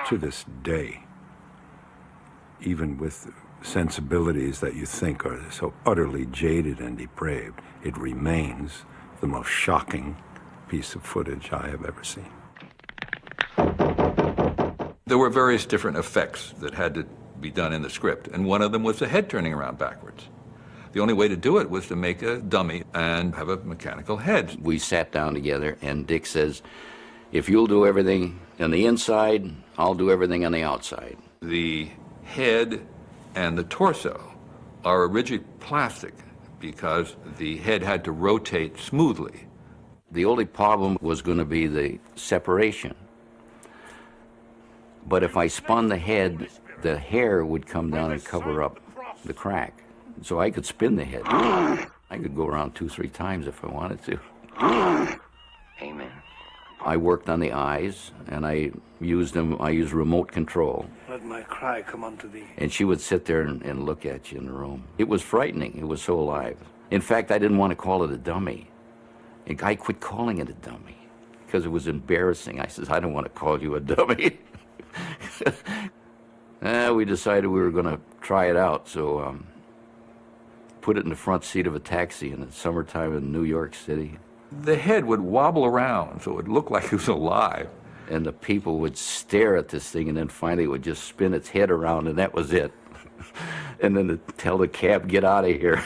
To this day, even with sensibilities that you think are so utterly jaded and depraved, it remains the most shocking piece of footage I have ever seen.
There were various different effects that had to be done in the script, and one of them was the head turning around backwards. The only way to do it was to make a dummy and have a mechanical head.
We sat down together, and Dick says, if you'll do everything on the inside, I'll do everything on the outside.
The head and the torso are a rigid plastic because the head had to rotate smoothly.
The only problem was going to be the separation. But if I spun the head, the hair would come down and cover up the crack. So I could spin the head. I could go around 2-3 times if I wanted to.
Amen.
I worked on the eyes, and I used remote control.
Let my cry come unto thee.
And she would sit there and look at you in the room. It was frightening. It was so alive. In fact, I didn't want to call it a dummy. I quit calling it a dummy because it was embarrassing. I says, I don't want to call you a dummy. We decided we were going to try it out, so put it in the front seat of a taxi in the summertime in New York City.
The head would wobble around, so it looked like it was alive.
And the people would stare at this thing, and then finally it would just spin its head around, and that was it. And then tell the cab, get out of here.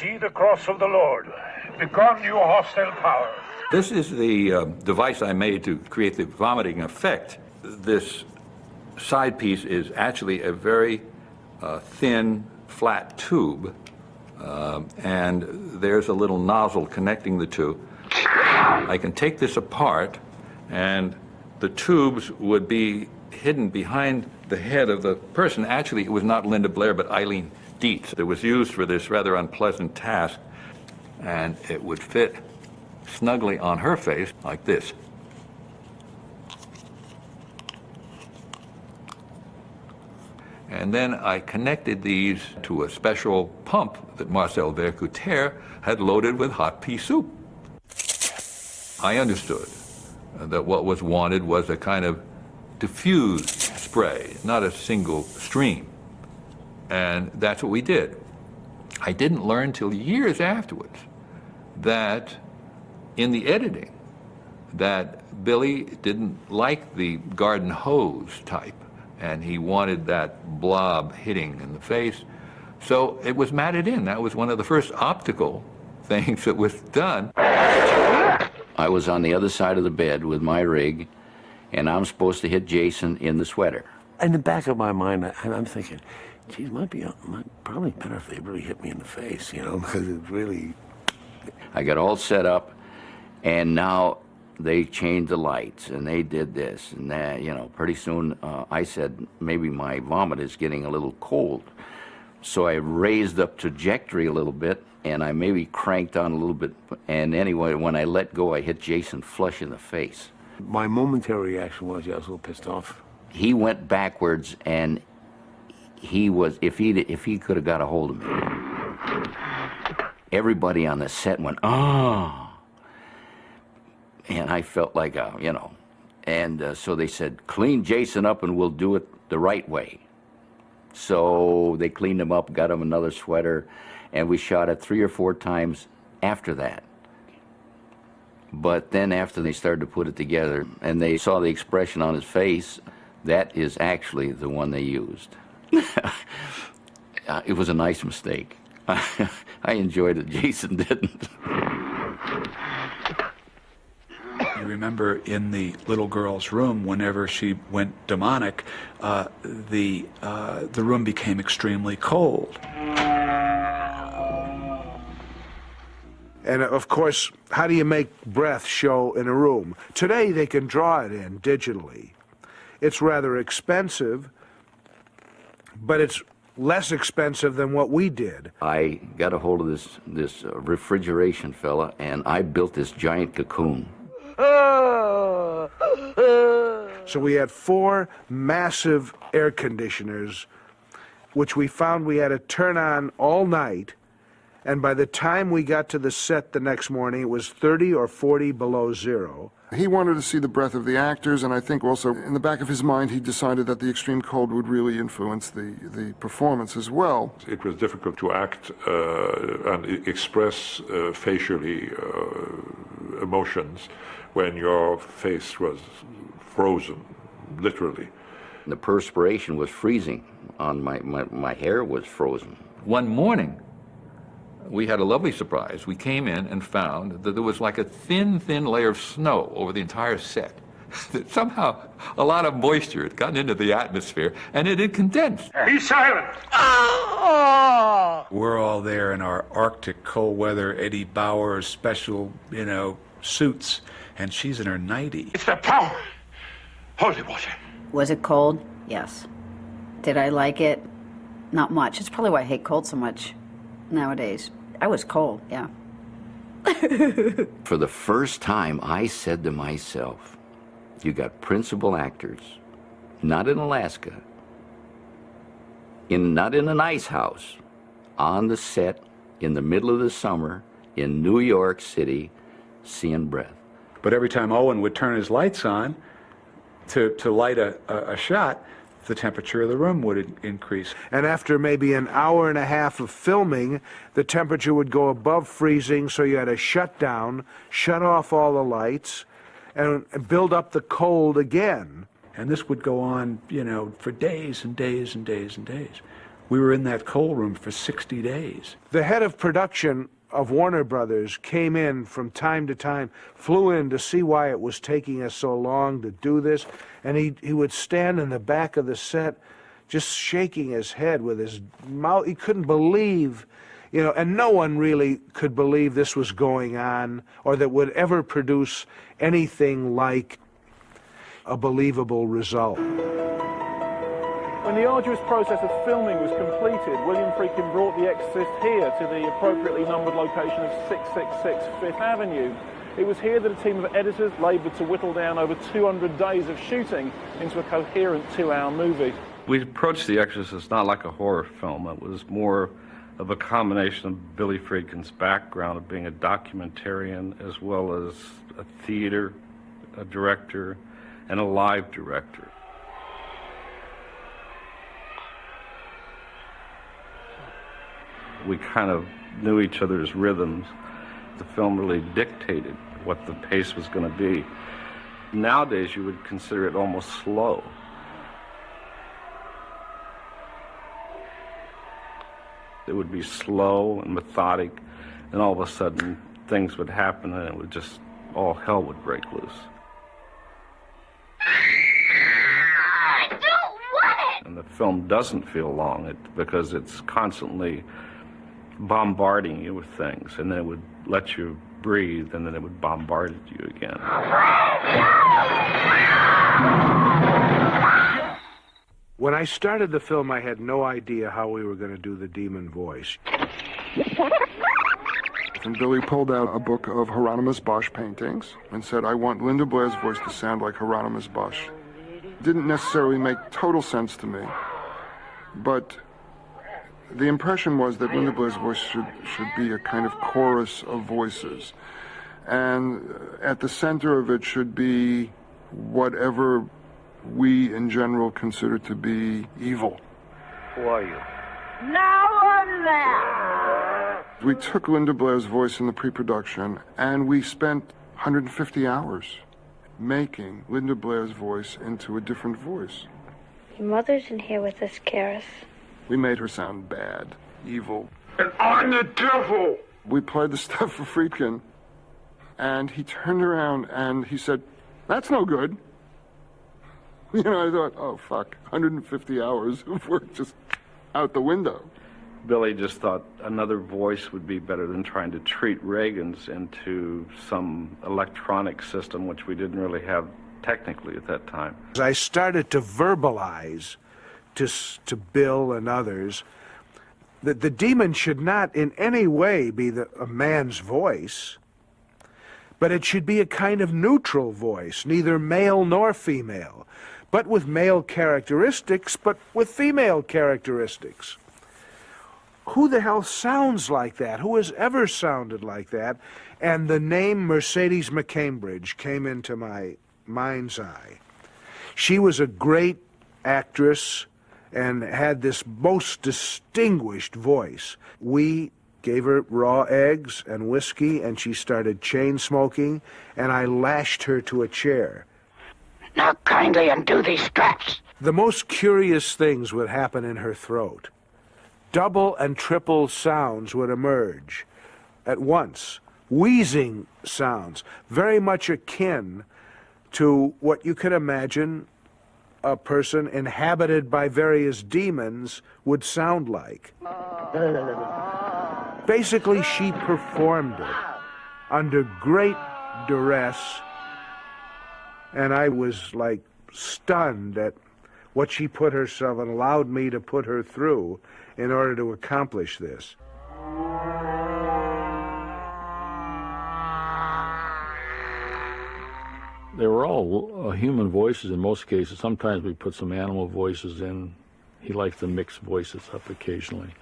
See the cross of the Lord. Begone, you hostile power.
This is the device I made to create the vomiting effect. This side piece is actually a very thin, flat tube, and there's a little nozzle connecting the two. I can take this apart, and the tubes would be hidden behind the head of the person. Actually, it was not Linda Blair, but Eileen Dietz that was used for this rather unpleasant task, and it would fit snugly on her face like this. And then I connected these to a special pump that Marcel Vercouter had loaded with hot pea soup. I understood that what was wanted was a kind of diffused spray, not a single stream. And that's what we did. I didn't learn till years afterwards that in the editing, that Billy didn't like the garden hose type, and he wanted that blob hitting in the face. So it was matted in. That was one of the first optical things that was done.
I was on the other side of the bed with my rig, and I'm supposed to hit Jason in the sweater.
In the back of my mind, I'm thinking, geez, might probably better if they really hit me in the face, because it really...
I got all set up, and now they changed the lights, and they did this and that, Pretty soon, I said, maybe my vomit is getting a little cold. So I raised up trajectory a little bit, and I maybe cranked on a little bit. And anyway, when I let go, I hit Jason flush in the face.
My momentary reaction was, I was a little pissed off.
He went backwards, and he was, if he could have got a hold of me, everybody on the set went, oh. And I felt like, and so they said, clean Jason up and we'll do it the right way. So they cleaned him up, got him another sweater, and we shot it 3 or 4 times after that. But then after they started to put it together and they saw the expression on his face, that is actually the one they used. It was a nice mistake. I enjoyed it. Jason didn't.
You remember in the little girl's room, whenever she went demonic, the room became extremely cold.
And of course, how do you make breath show in a room? Today they can draw it in digitally. It's rather expensive, but it's less expensive than what we did.
I got a hold of this refrigeration fella, and I built this giant cocoon.
So we had 4 massive air conditioners, which we found we had to turn on all night, And by the time we got to the set the next morning, it was 30 or 40 below zero.
He wanted to see the breath of the actors, and I think also in the back of his mind he decided that the extreme cold would really influence the performance as well.
It was difficult to act and express facially emotions when your face was frozen, literally.
The perspiration was freezing on my hair was frozen.
One morning, we had a lovely surprise. We came in and found that there was like a thin layer of snow over the entire set. That somehow a lot of moisture had gotten into the atmosphere and it had condensed.
Be silent!
We're all there in our Arctic cold weather Eddie Bauer special, suits, and she's in her nightie.
It's the power! Holy water!
Was it cold? Yes. Did I like it? Not much. It's probably why I hate cold so much nowadays. I was cold, yeah.
For the first time, I said to myself, you got principal actors, not in Alaska, not in an ice house, on the set in the middle of the summer in New York City, seeing breath.
But every time Owen would turn his lights on to light a shot, the temperature of the room would increase.
And after maybe an hour and a half of filming, the temperature would go above freezing, so you had to shut down, shut off all the lights, and build up the cold again.
And this would go on, for days and days and days and days. We were in that cold room for 60 days.
The head of production of Warner Brothers came in from time to time, flew in to see why it was taking us so long to do this, and he would stand in the back of the set just shaking his head with his mouth. He couldn't believe, and no one really could believe this was going on or that would ever produce anything like a believable result.
When the arduous process of filming was completed, William Friedkin brought The Exorcist here to the appropriately numbered location of 666 Fifth Avenue. It was here that a team of editors laboured to whittle down over 200 days of shooting into a coherent 2-hour movie.
We approached The Exorcist not like a horror film. It was more of a combination of Billy Friedkin's background of being a documentarian as well as a theater, a director, and a live director. We kind of knew each other's rhythms. The film really dictated what the pace was going to be. Nowadays, you would consider it almost slow. It would be slow and methodic, and all of a sudden, things would happen, and it would just, all hell would break loose. And the film doesn't feel long because it's constantly bombarding you with things, and then it would let you breathe, and then it would bombard you again.
When I started the film, I had no idea how we were going to do the demon voice.
And Billy pulled out a book of Hieronymus Bosch paintings and said, I want Linda Blair's voice to sound like Hieronymus Bosch. Didn't necessarily make total sense to me, but the impression was that Linda Blair's voice should be a kind of chorus of voices. And at the center of it should be whatever we in general consider to be evil.
Who are you?
Now I'm there.
We took Linda Blair's voice in the pre-production and we spent 150 hours making Linda Blair's voice into a different voice.
Your mother's in here with us, Karis.
We made her sound bad, evil.
And I'm the devil!
We played the stuff for Friedkin, and he turned around and he said, that's no good. I thought, oh, fuck, 150 hours of work just out the window.
Billy just thought another voice would be better than trying to treat Reagan's into some electronic system, which we didn't really have technically at that time.
As I started to verbalize to Bill and others that the demon should not in any way be a man's voice, but it should be a kind of neutral voice, neither male nor female, but with male characteristics, but with female characteristics. who the hell sounds like that? Who has ever sounded like that? And the name Mercedes McCambridge came into my mind's eye. She was a great actress and had this most distinguished voice. We gave her raw eggs and whiskey, and she started chain smoking, and I lashed her to a chair.
Now kindly undo these straps.
The most curious things would happen in her throat. Double and triple sounds would emerge at once. Wheezing sounds, very much akin to what you could imagine a person inhabited by various demons would sound like. Basically, she performed it under great duress, and I was like stunned at what she put herself and allowed me to put her through in order to accomplish this.
They were all human voices in most cases. Sometimes we put some animal voices in. He likes to mix voices up occasionally.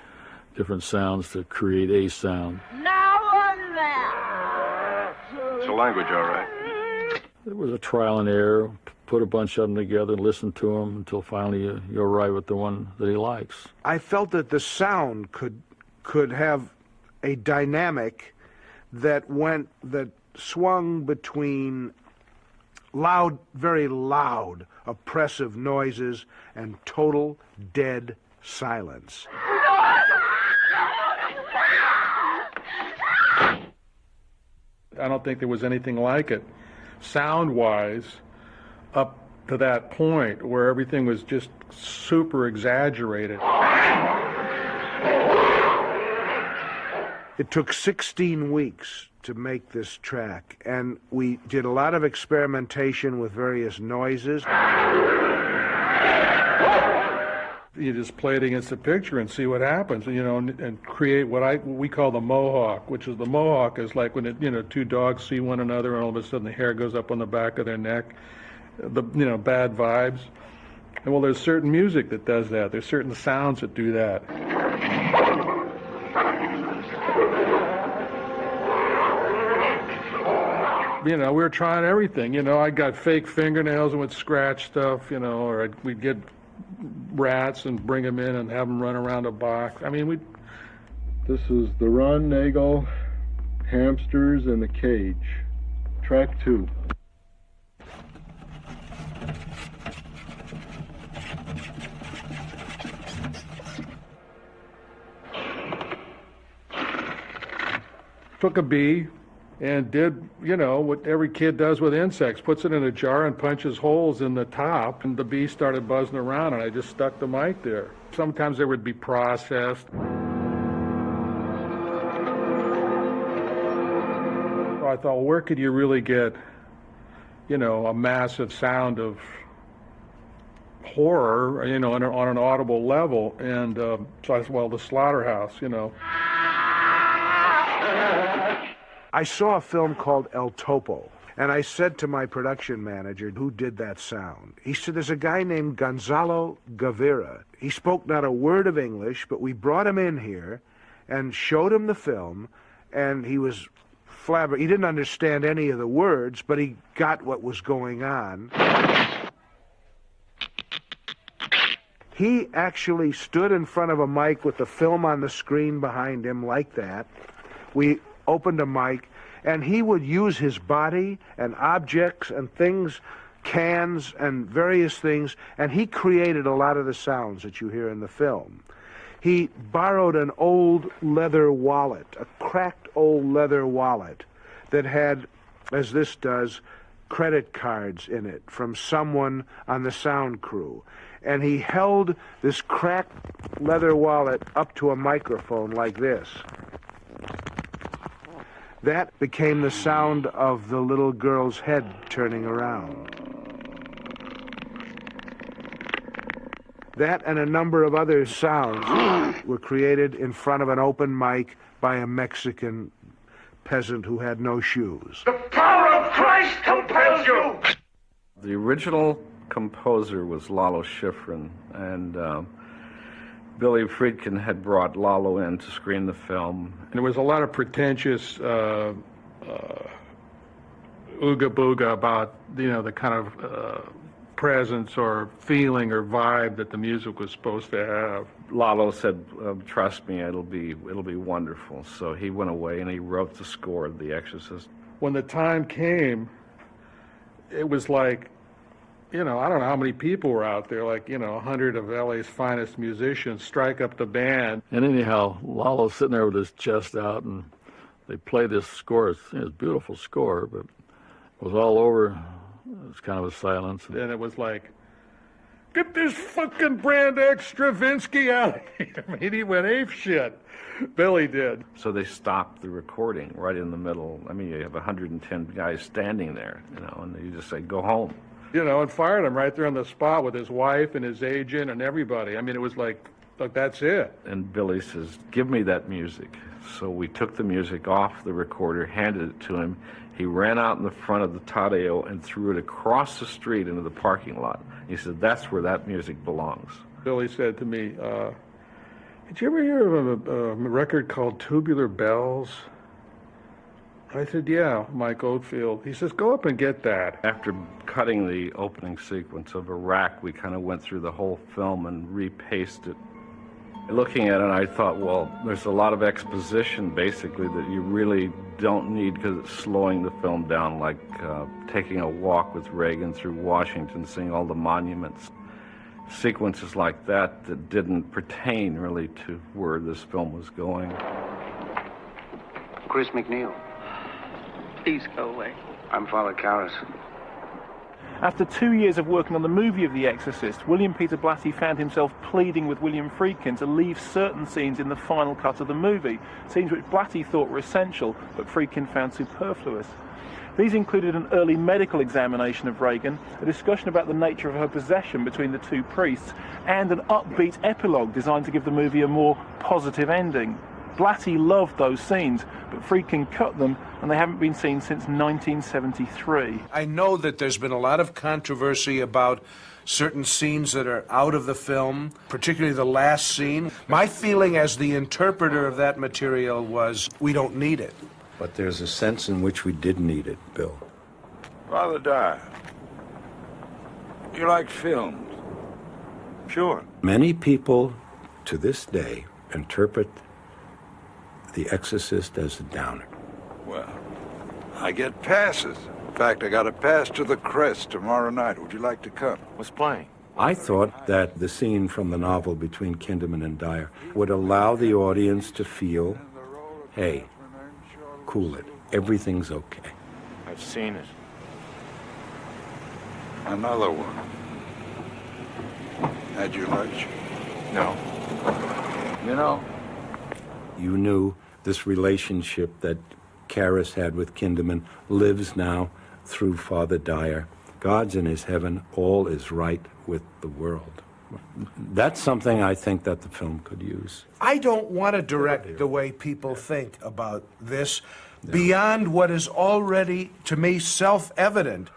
Different sounds to create a sound.
Now and then.
Is the language all right?
It was a trial and error. Put a bunch of them together and listen to them until finally you arrive with the one that he likes.
I felt that the sound could have a dynamic that swung between loud, very loud, oppressive noises and total dead silence.
I don't think there was anything like it, sound-wise, up to that point where everything was just super exaggerated.
It took 16 weeks to make this track, and we did a lot of experimentation with various noises.
You just play it against the picture and see what happens, and create what we call the mohawk, which is the mohawk is like when two dogs see one another and all of a sudden the hair goes up on the back of their neck, bad vibes. And well, there's certain music that does that. There's certain sounds that do that. We were trying everything. I got fake fingernails and would scratch stuff, or we'd get rats and bring them in and have them run around a box. This is the Run, Nagel, Hamsters, and the Cage. Track 2. Took a bee and did, what every kid does with insects, puts it in a jar and punches holes in the top, and the bee started buzzing around, and I just stuck the mic there. Sometimes they would be processed. So I thought, where could you really get, a massive sound of horror, on an audible level? And so I said, well, the slaughterhouse,
I saw a film called El Topo, and I said to my production manager who did that sound, he said, there's a guy named Gonzalo Gavira. He spoke not a word of English, but we brought him in here and showed him the film, and he was flabbergasted. He didn't understand any of the words, but he got what was going on. He actually stood in front of a mic with the film on the screen behind him like that. We opened a mic, and he would use his body and objects and things, cans and various things, and he created a lot of the sounds that you hear in the film. He borrowed an old leather wallet, a cracked old leather wallet that had, as this does, credit cards in it from someone on the sound crew. And he held this cracked leather wallet up to a microphone like this. That became the sound of the little girl's head turning around. That and a number of other sounds were created in front of an open mic by a Mexican peasant who had no shoes.
The power of Christ compels you!
The original composer was Lalo Schifrin, and Billy Friedkin had brought Lalo in to screen the film.
And there was a lot of pretentious ooga booga about, the kind of presence or feeling or vibe that the music was supposed to have.
Lalo said, "Trust me, it'll be wonderful." So he went away and he wrote the score of The Exorcist.
When the time came, it was like, I don't know how many people were out there, like, 100 of LA's finest musicians strike up the band.
And anyhow, Lalo's sitting there with his chest out, and they play this score. It's a beautiful score, but it was all over. It was kind of a silence.
And it was like, get this fucking Brand X Stravinsky out of here. I mean, he went ape shit. Billy did.
So they stopped the recording right in the middle. I mean, you have 110 guys standing there, and you just say, go home.
And fired him right there on the spot with his wife and his agent and everybody. I mean, it was like, look, that's it.
And Billy says, give me that music. So we took the music off the recorder, handed it to him. He ran out in the front of the Tadeo and threw it across the street into the parking lot. He said, that's where that music belongs.
Billy said to me, did you ever hear of a record called Tubular Bells? I said, yeah, Mike Oldfield. He says, go up and get that.
After cutting the opening sequence of Iraq, we kind of went through the whole film and repaced it. Looking at it, I thought, well, there's a lot of exposition, basically, that you really don't need because it's slowing the film down, like taking a walk with Reagan through Washington, seeing all the monuments. Sequences like that didn't pertain really to where this film was going.
Chris McNeil.
Please go away.
I'm Father Karras.
After 2 years of working on the movie of The Exorcist, William Peter Blatty found himself pleading with William Friedkin to leave certain scenes in the final cut of the movie, scenes which Blatty thought were essential, but Friedkin found superfluous. These included an early medical examination of Reagan, a discussion about the nature of her possession between the two priests, and an upbeat epilogue designed to give the movie a more positive ending. Blatty loved those scenes, but Friedkin cut them, and they haven't been seen since 1973.
I know that there's been a lot of controversy about certain scenes that are out of the film, particularly the last scene. My feeling as the interpreter of that material was, we don't need it.
But there's a sense in which we did need it, Bill.
Father Dyer, you like films? Sure.
Many people, to this day, interpret The Exorcist as a downer.
Well, I get passes. In fact, I got a pass to the Crest tomorrow night. Would you like to come? What's playing?
I thought that the scene from the novel between Kinderman and Dyer would allow the audience to feel, hey, cool it. Everything's okay.
I've seen it. Another one. Had your lunch? No.
You knew this relationship that Karras had with Kinderman lives now through Father Dyer. God's in his heaven. All is right with the world. That's something I think that the film could use.
I don't want to direct the way people think about this beyond what is already, to me, self-evident.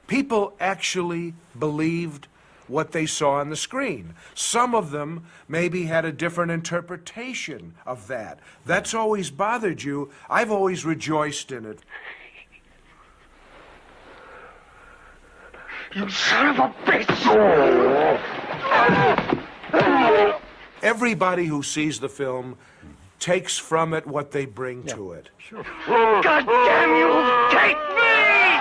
People actually believed what they saw on the screen. Some of them maybe had a different interpretation of that. That's always bothered you. I've always rejoiced in it.
You son of a bitch!
Everybody who sees the film takes from it what they bring to it.
Sure. God damn you! Take me!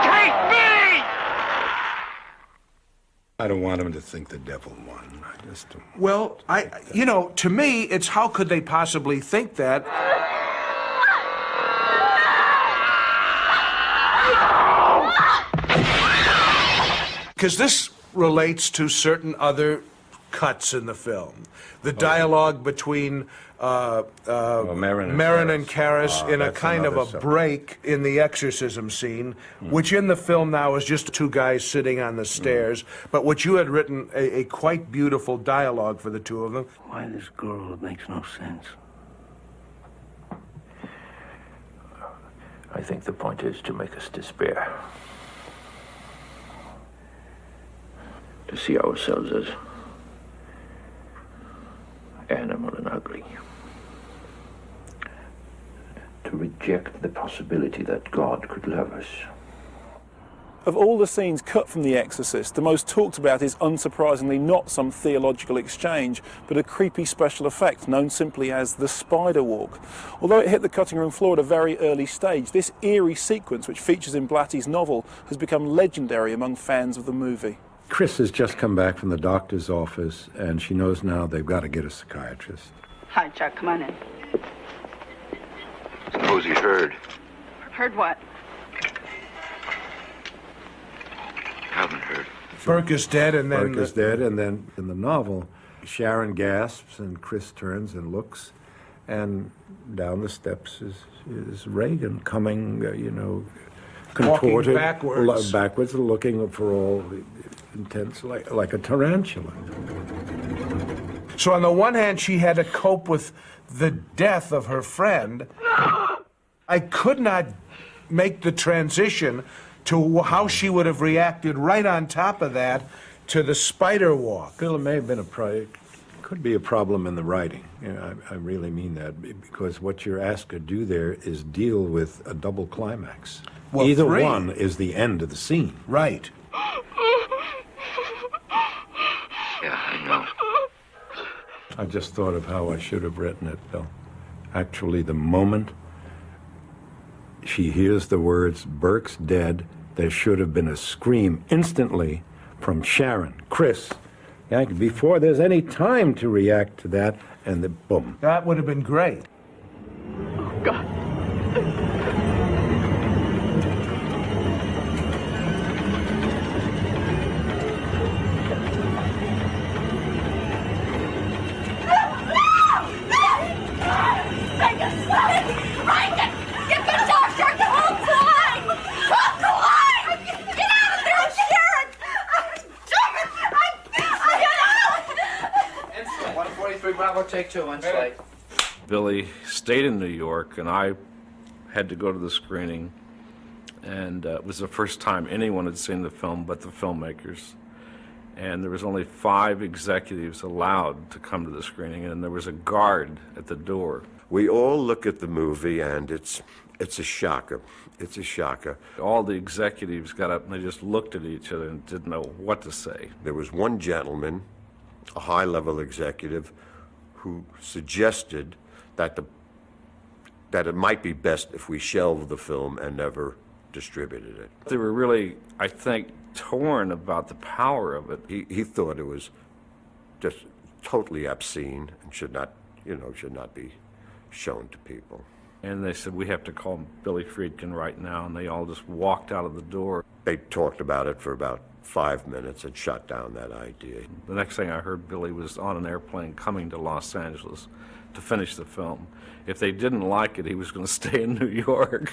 Take me!
I don't want him to think the devil won. I just don't.
Well, to me, it's how could they possibly think that? Because this relates to certain other cuts in the film. The dialogue between Marin and Karras in a kind of a break in the exorcism scene, which in the film now is just two guys sitting on the stairs, but which you had written a quite beautiful dialogue for the two of them.
Why this girl? It makes no sense.
I think the point is to make us despair.
to see ourselves as animal and ugly. To reject the possibility that God could love us.
Of all the scenes cut from The Exorcist, the most talked about is unsurprisingly not some theological exchange, but a creepy special effect known simply as the spider walk. Although it hit the cutting room floor at a very early stage, this eerie sequence, which features in Blatty's novel, has become legendary among fans of the movie.
Chris has just come back from the doctor's office, and she knows now they've got to get a psychiatrist.
Hi, Chuck. Come on in.
Suppose he heard.
Heard what?
Haven't heard.
Burke is dead, and then...
Burke is dead, and then in the novel, Sharon gasps, and Chris turns and looks, and down the steps is Reagan coming, contorted.
Walking
backwards, looking for all intents, like a tarantula.
So on the one hand, she had to cope with the death of her friend. I could not make the transition to how she would have reacted right on top of that to the spider walk.
Bill, it may have been could be a problem in the writing. I really mean that, because what you're asked to do there is deal with a double climax.
Well,
Either
3.
one is the end of the scene.
Right.
Yeah, I know.
I just thought of how I should have written it, Bill. Actually, the moment she hears the words, "Burke's dead," there should have been a scream instantly from Sharon, Chris, before there's any time to react to that, and the boom.
That would have been great.
Oh, God.
Take 2 on site.
Billy stayed in New York, and I had to go to the screening. And it was the first time anyone had seen the film but the filmmakers. And there was only 5 executives allowed to come to the screening, and there was a guard at the door.
We all look at the movie, and it's a shocker. It's a shocker.
All the executives got up and they just looked at each other and didn't know what to say.
There was one gentleman, a high-level executive, who suggested that it might be best if we shelved the film and never distributed it.
They were really, I think, torn about the power of it.
He thought it was just totally obscene and should not be shown to people.
And they said, we have to call Billy Friedkin right now, and they all just walked out of the door.
They talked about it for about 5 minutes and shut down that idea.
The next thing I heard, Billy was on an airplane coming to Los Angeles to finish the film. If they didn't like it, he was going to stay in New York.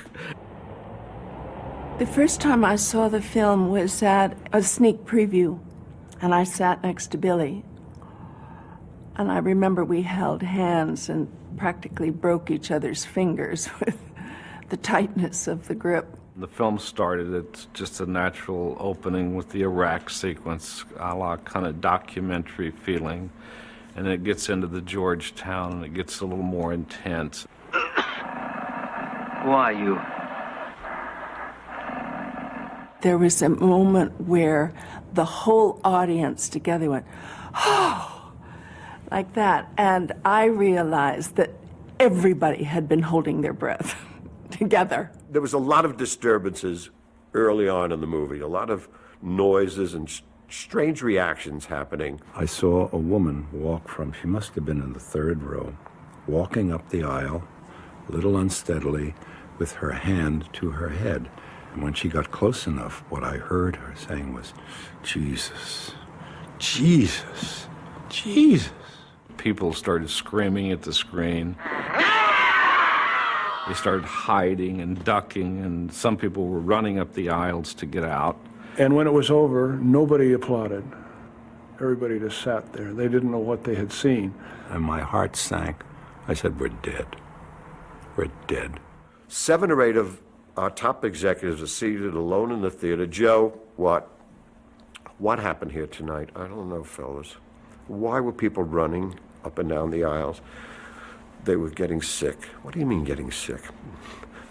The first time I saw the film was at a sneak preview, and I sat next to Billy. And I remember we held hands and practically broke each other's fingers with the tightness of the grip.
The film started, it's just a natural opening with the Iraq sequence, a la kind of documentary feeling. And it gets into the Georgetown, and it gets a little more intense.
Who are you?
There was a moment where the whole audience together went, oh, like that. And I realized that everybody had been holding their breath together.
There was a lot of disturbances early on in the movie, a lot of noises and strange reactions happening.
I saw a woman walk from, she must have been in the 3rd row, walking up the aisle, a little unsteadily, with her hand to her head. And when she got close enough, what I heard her saying was, "Jesus, Jesus, Jesus."
People started screaming at the screen. They started hiding and ducking, and some people were running up the aisles to get out.
And when it was over, nobody applauded. Everybody just sat there. They didn't know what they had seen.
And my heart sank. I said, we're dead. We're dead.
7 or 8 of our top executives are seated alone in the theater. Joe, what What happened here tonight? I don't know, fellas. Why were people running up and down the aisles? They were getting sick. What do you mean getting sick?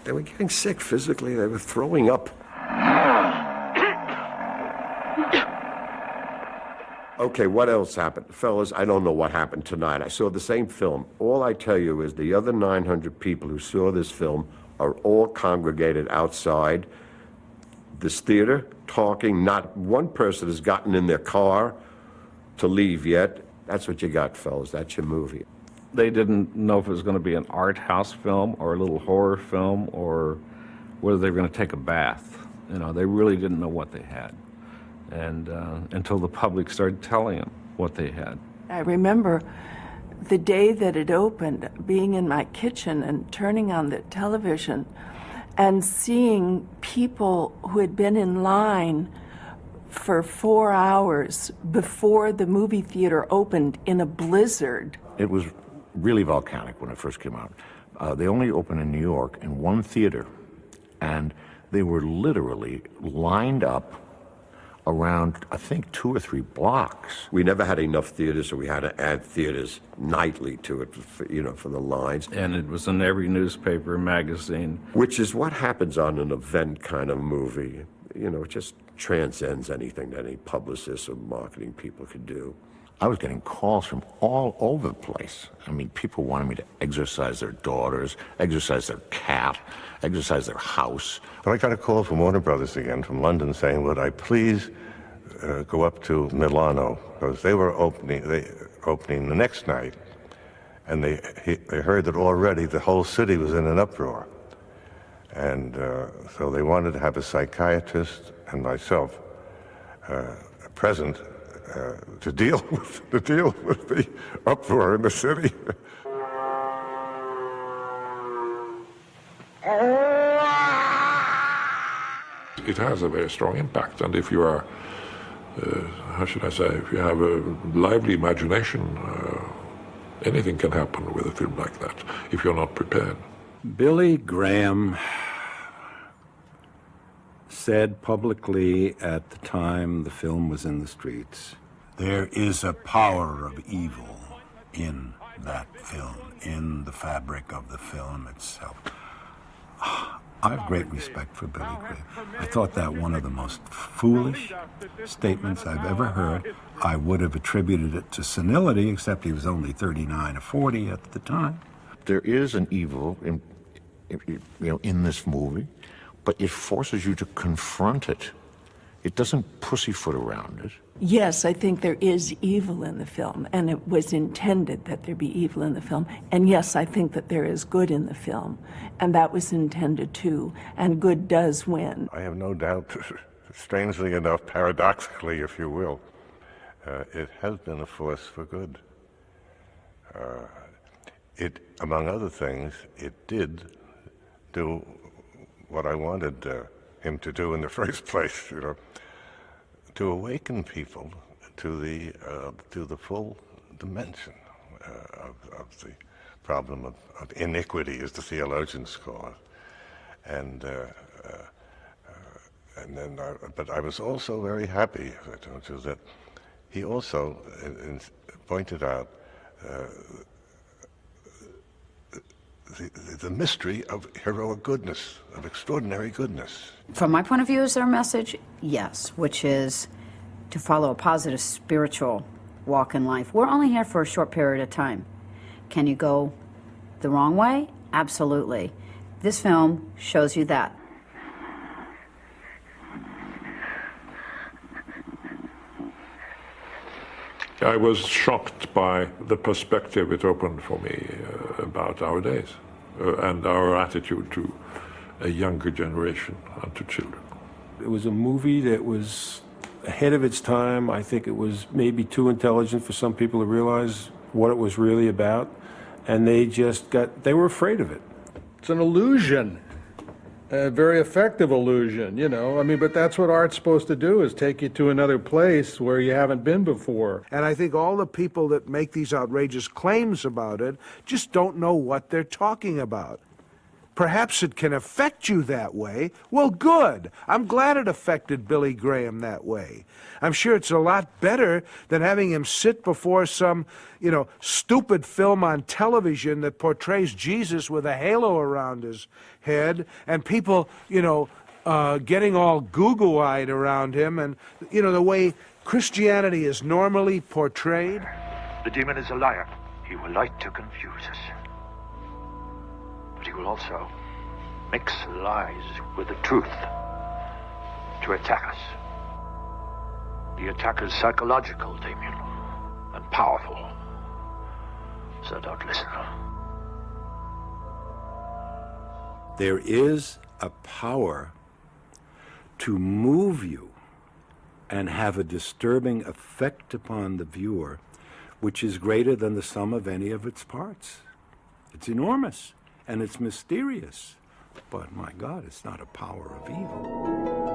They were getting sick physically. They were throwing up. Okay, what else happened? Fellas, I don't know what happened tonight. I saw the same film. All I tell you is the other 900 people who saw this film are all congregated outside this theater, talking. Not one person has gotten in their car to leave yet. That's what you got, fellas. That's your movie.
They didn't know if it was going to be an art house film or a little horror film or whether they were going to take a bath. You know, they really didn't know what they had. And until the public started telling them what they had.
I remember the day that it opened, being in my kitchen and turning on the television and seeing people who had been in line for 4 hours before the movie theater opened in a blizzard.
It was really volcanic when it first came out. They only opened in New York in one theater, and they were literally lined up around, I think, 2 or 3 blocks.
We never had enough theaters, so we had to add theaters nightly to it, for the lines.
And it was in every newspaper and magazine.
Which is what happens on an event kind of movie. It just transcends anything that any publicist or marketing people could do.
I was getting calls from all over the place. I mean, people wanted me to exorcise their daughters, exorcise their cat, exorcise their house.
But I got a call from Warner Brothers again, from London, saying, would I please go up to Milano? Because they were opening the next night, and they heard that already the whole city was in an uproar. And so they wanted to have a psychiatrist and myself present to deal with the uproar in the city.
It has a very strong impact, and if you are, how should I say, if you have a lively imagination, anything can happen with a film like that if you're not prepared.
Billy Graham said publicly at the time the film was in the streets,
there is a power of evil in that film, in the fabric of the film itself. I have great respect for Billy Graham. I thought that one of the most foolish statements I've ever heard. I would have attributed it to senility, except he was only 39 or 40 at the time.
There is an evil in this movie, but it forces you to confront it. It doesn't pussyfoot around it.
Yes, I think there is evil in the film, and it was intended that there be evil in the film. And yes, I think that there is good in the film, and that was intended too, and good does win.
I have no doubt, strangely enough, paradoxically, if you will, it has been a force for good. It, among other things, it did do what I wanted him to do in the first place, to awaken people to the full dimension of the problem of iniquity, as the theologians call it. But I was also very happy, as I told you, that he also pointed out the mystery of heroic goodness, of extraordinary goodness.
From my point of view, is their message? Yes, which is to follow a positive spiritual walk in life. We're only here for a short period of time. Can you go the wrong way? Absolutely. This film shows you that.
I was shocked by the perspective it opened for me about our days and our attitude to a younger generation and to children.
It was a movie that was ahead of its time. I think it was maybe too intelligent for some people to realize what it was really about, and they were afraid of it.
It's an illusion. A very effective illusion, but that's what art's supposed to do, is take you to another place where you haven't been before.
And I think all the people that make these outrageous claims about it just don't know what they're talking about. perhaps it can affect you that way. Well, good. I'm glad it affected Billy Graham that way. I'm sure it's a lot better than having him sit before some, stupid film on television that portrays Jesus with a halo around his head and people, getting all goo-goo-eyed around him and, the way Christianity is normally portrayed.
The demon is a liar. He will like to confuse us. But he will also mix lies with the truth to attack us. The attack is psychological, Damien, and powerful. So don't listen.
There is a power to move you and have a disturbing effect upon the viewer, which is greater than the sum of any of its parts. It's enormous, and it's mysterious. But my God, it's not a power of evil.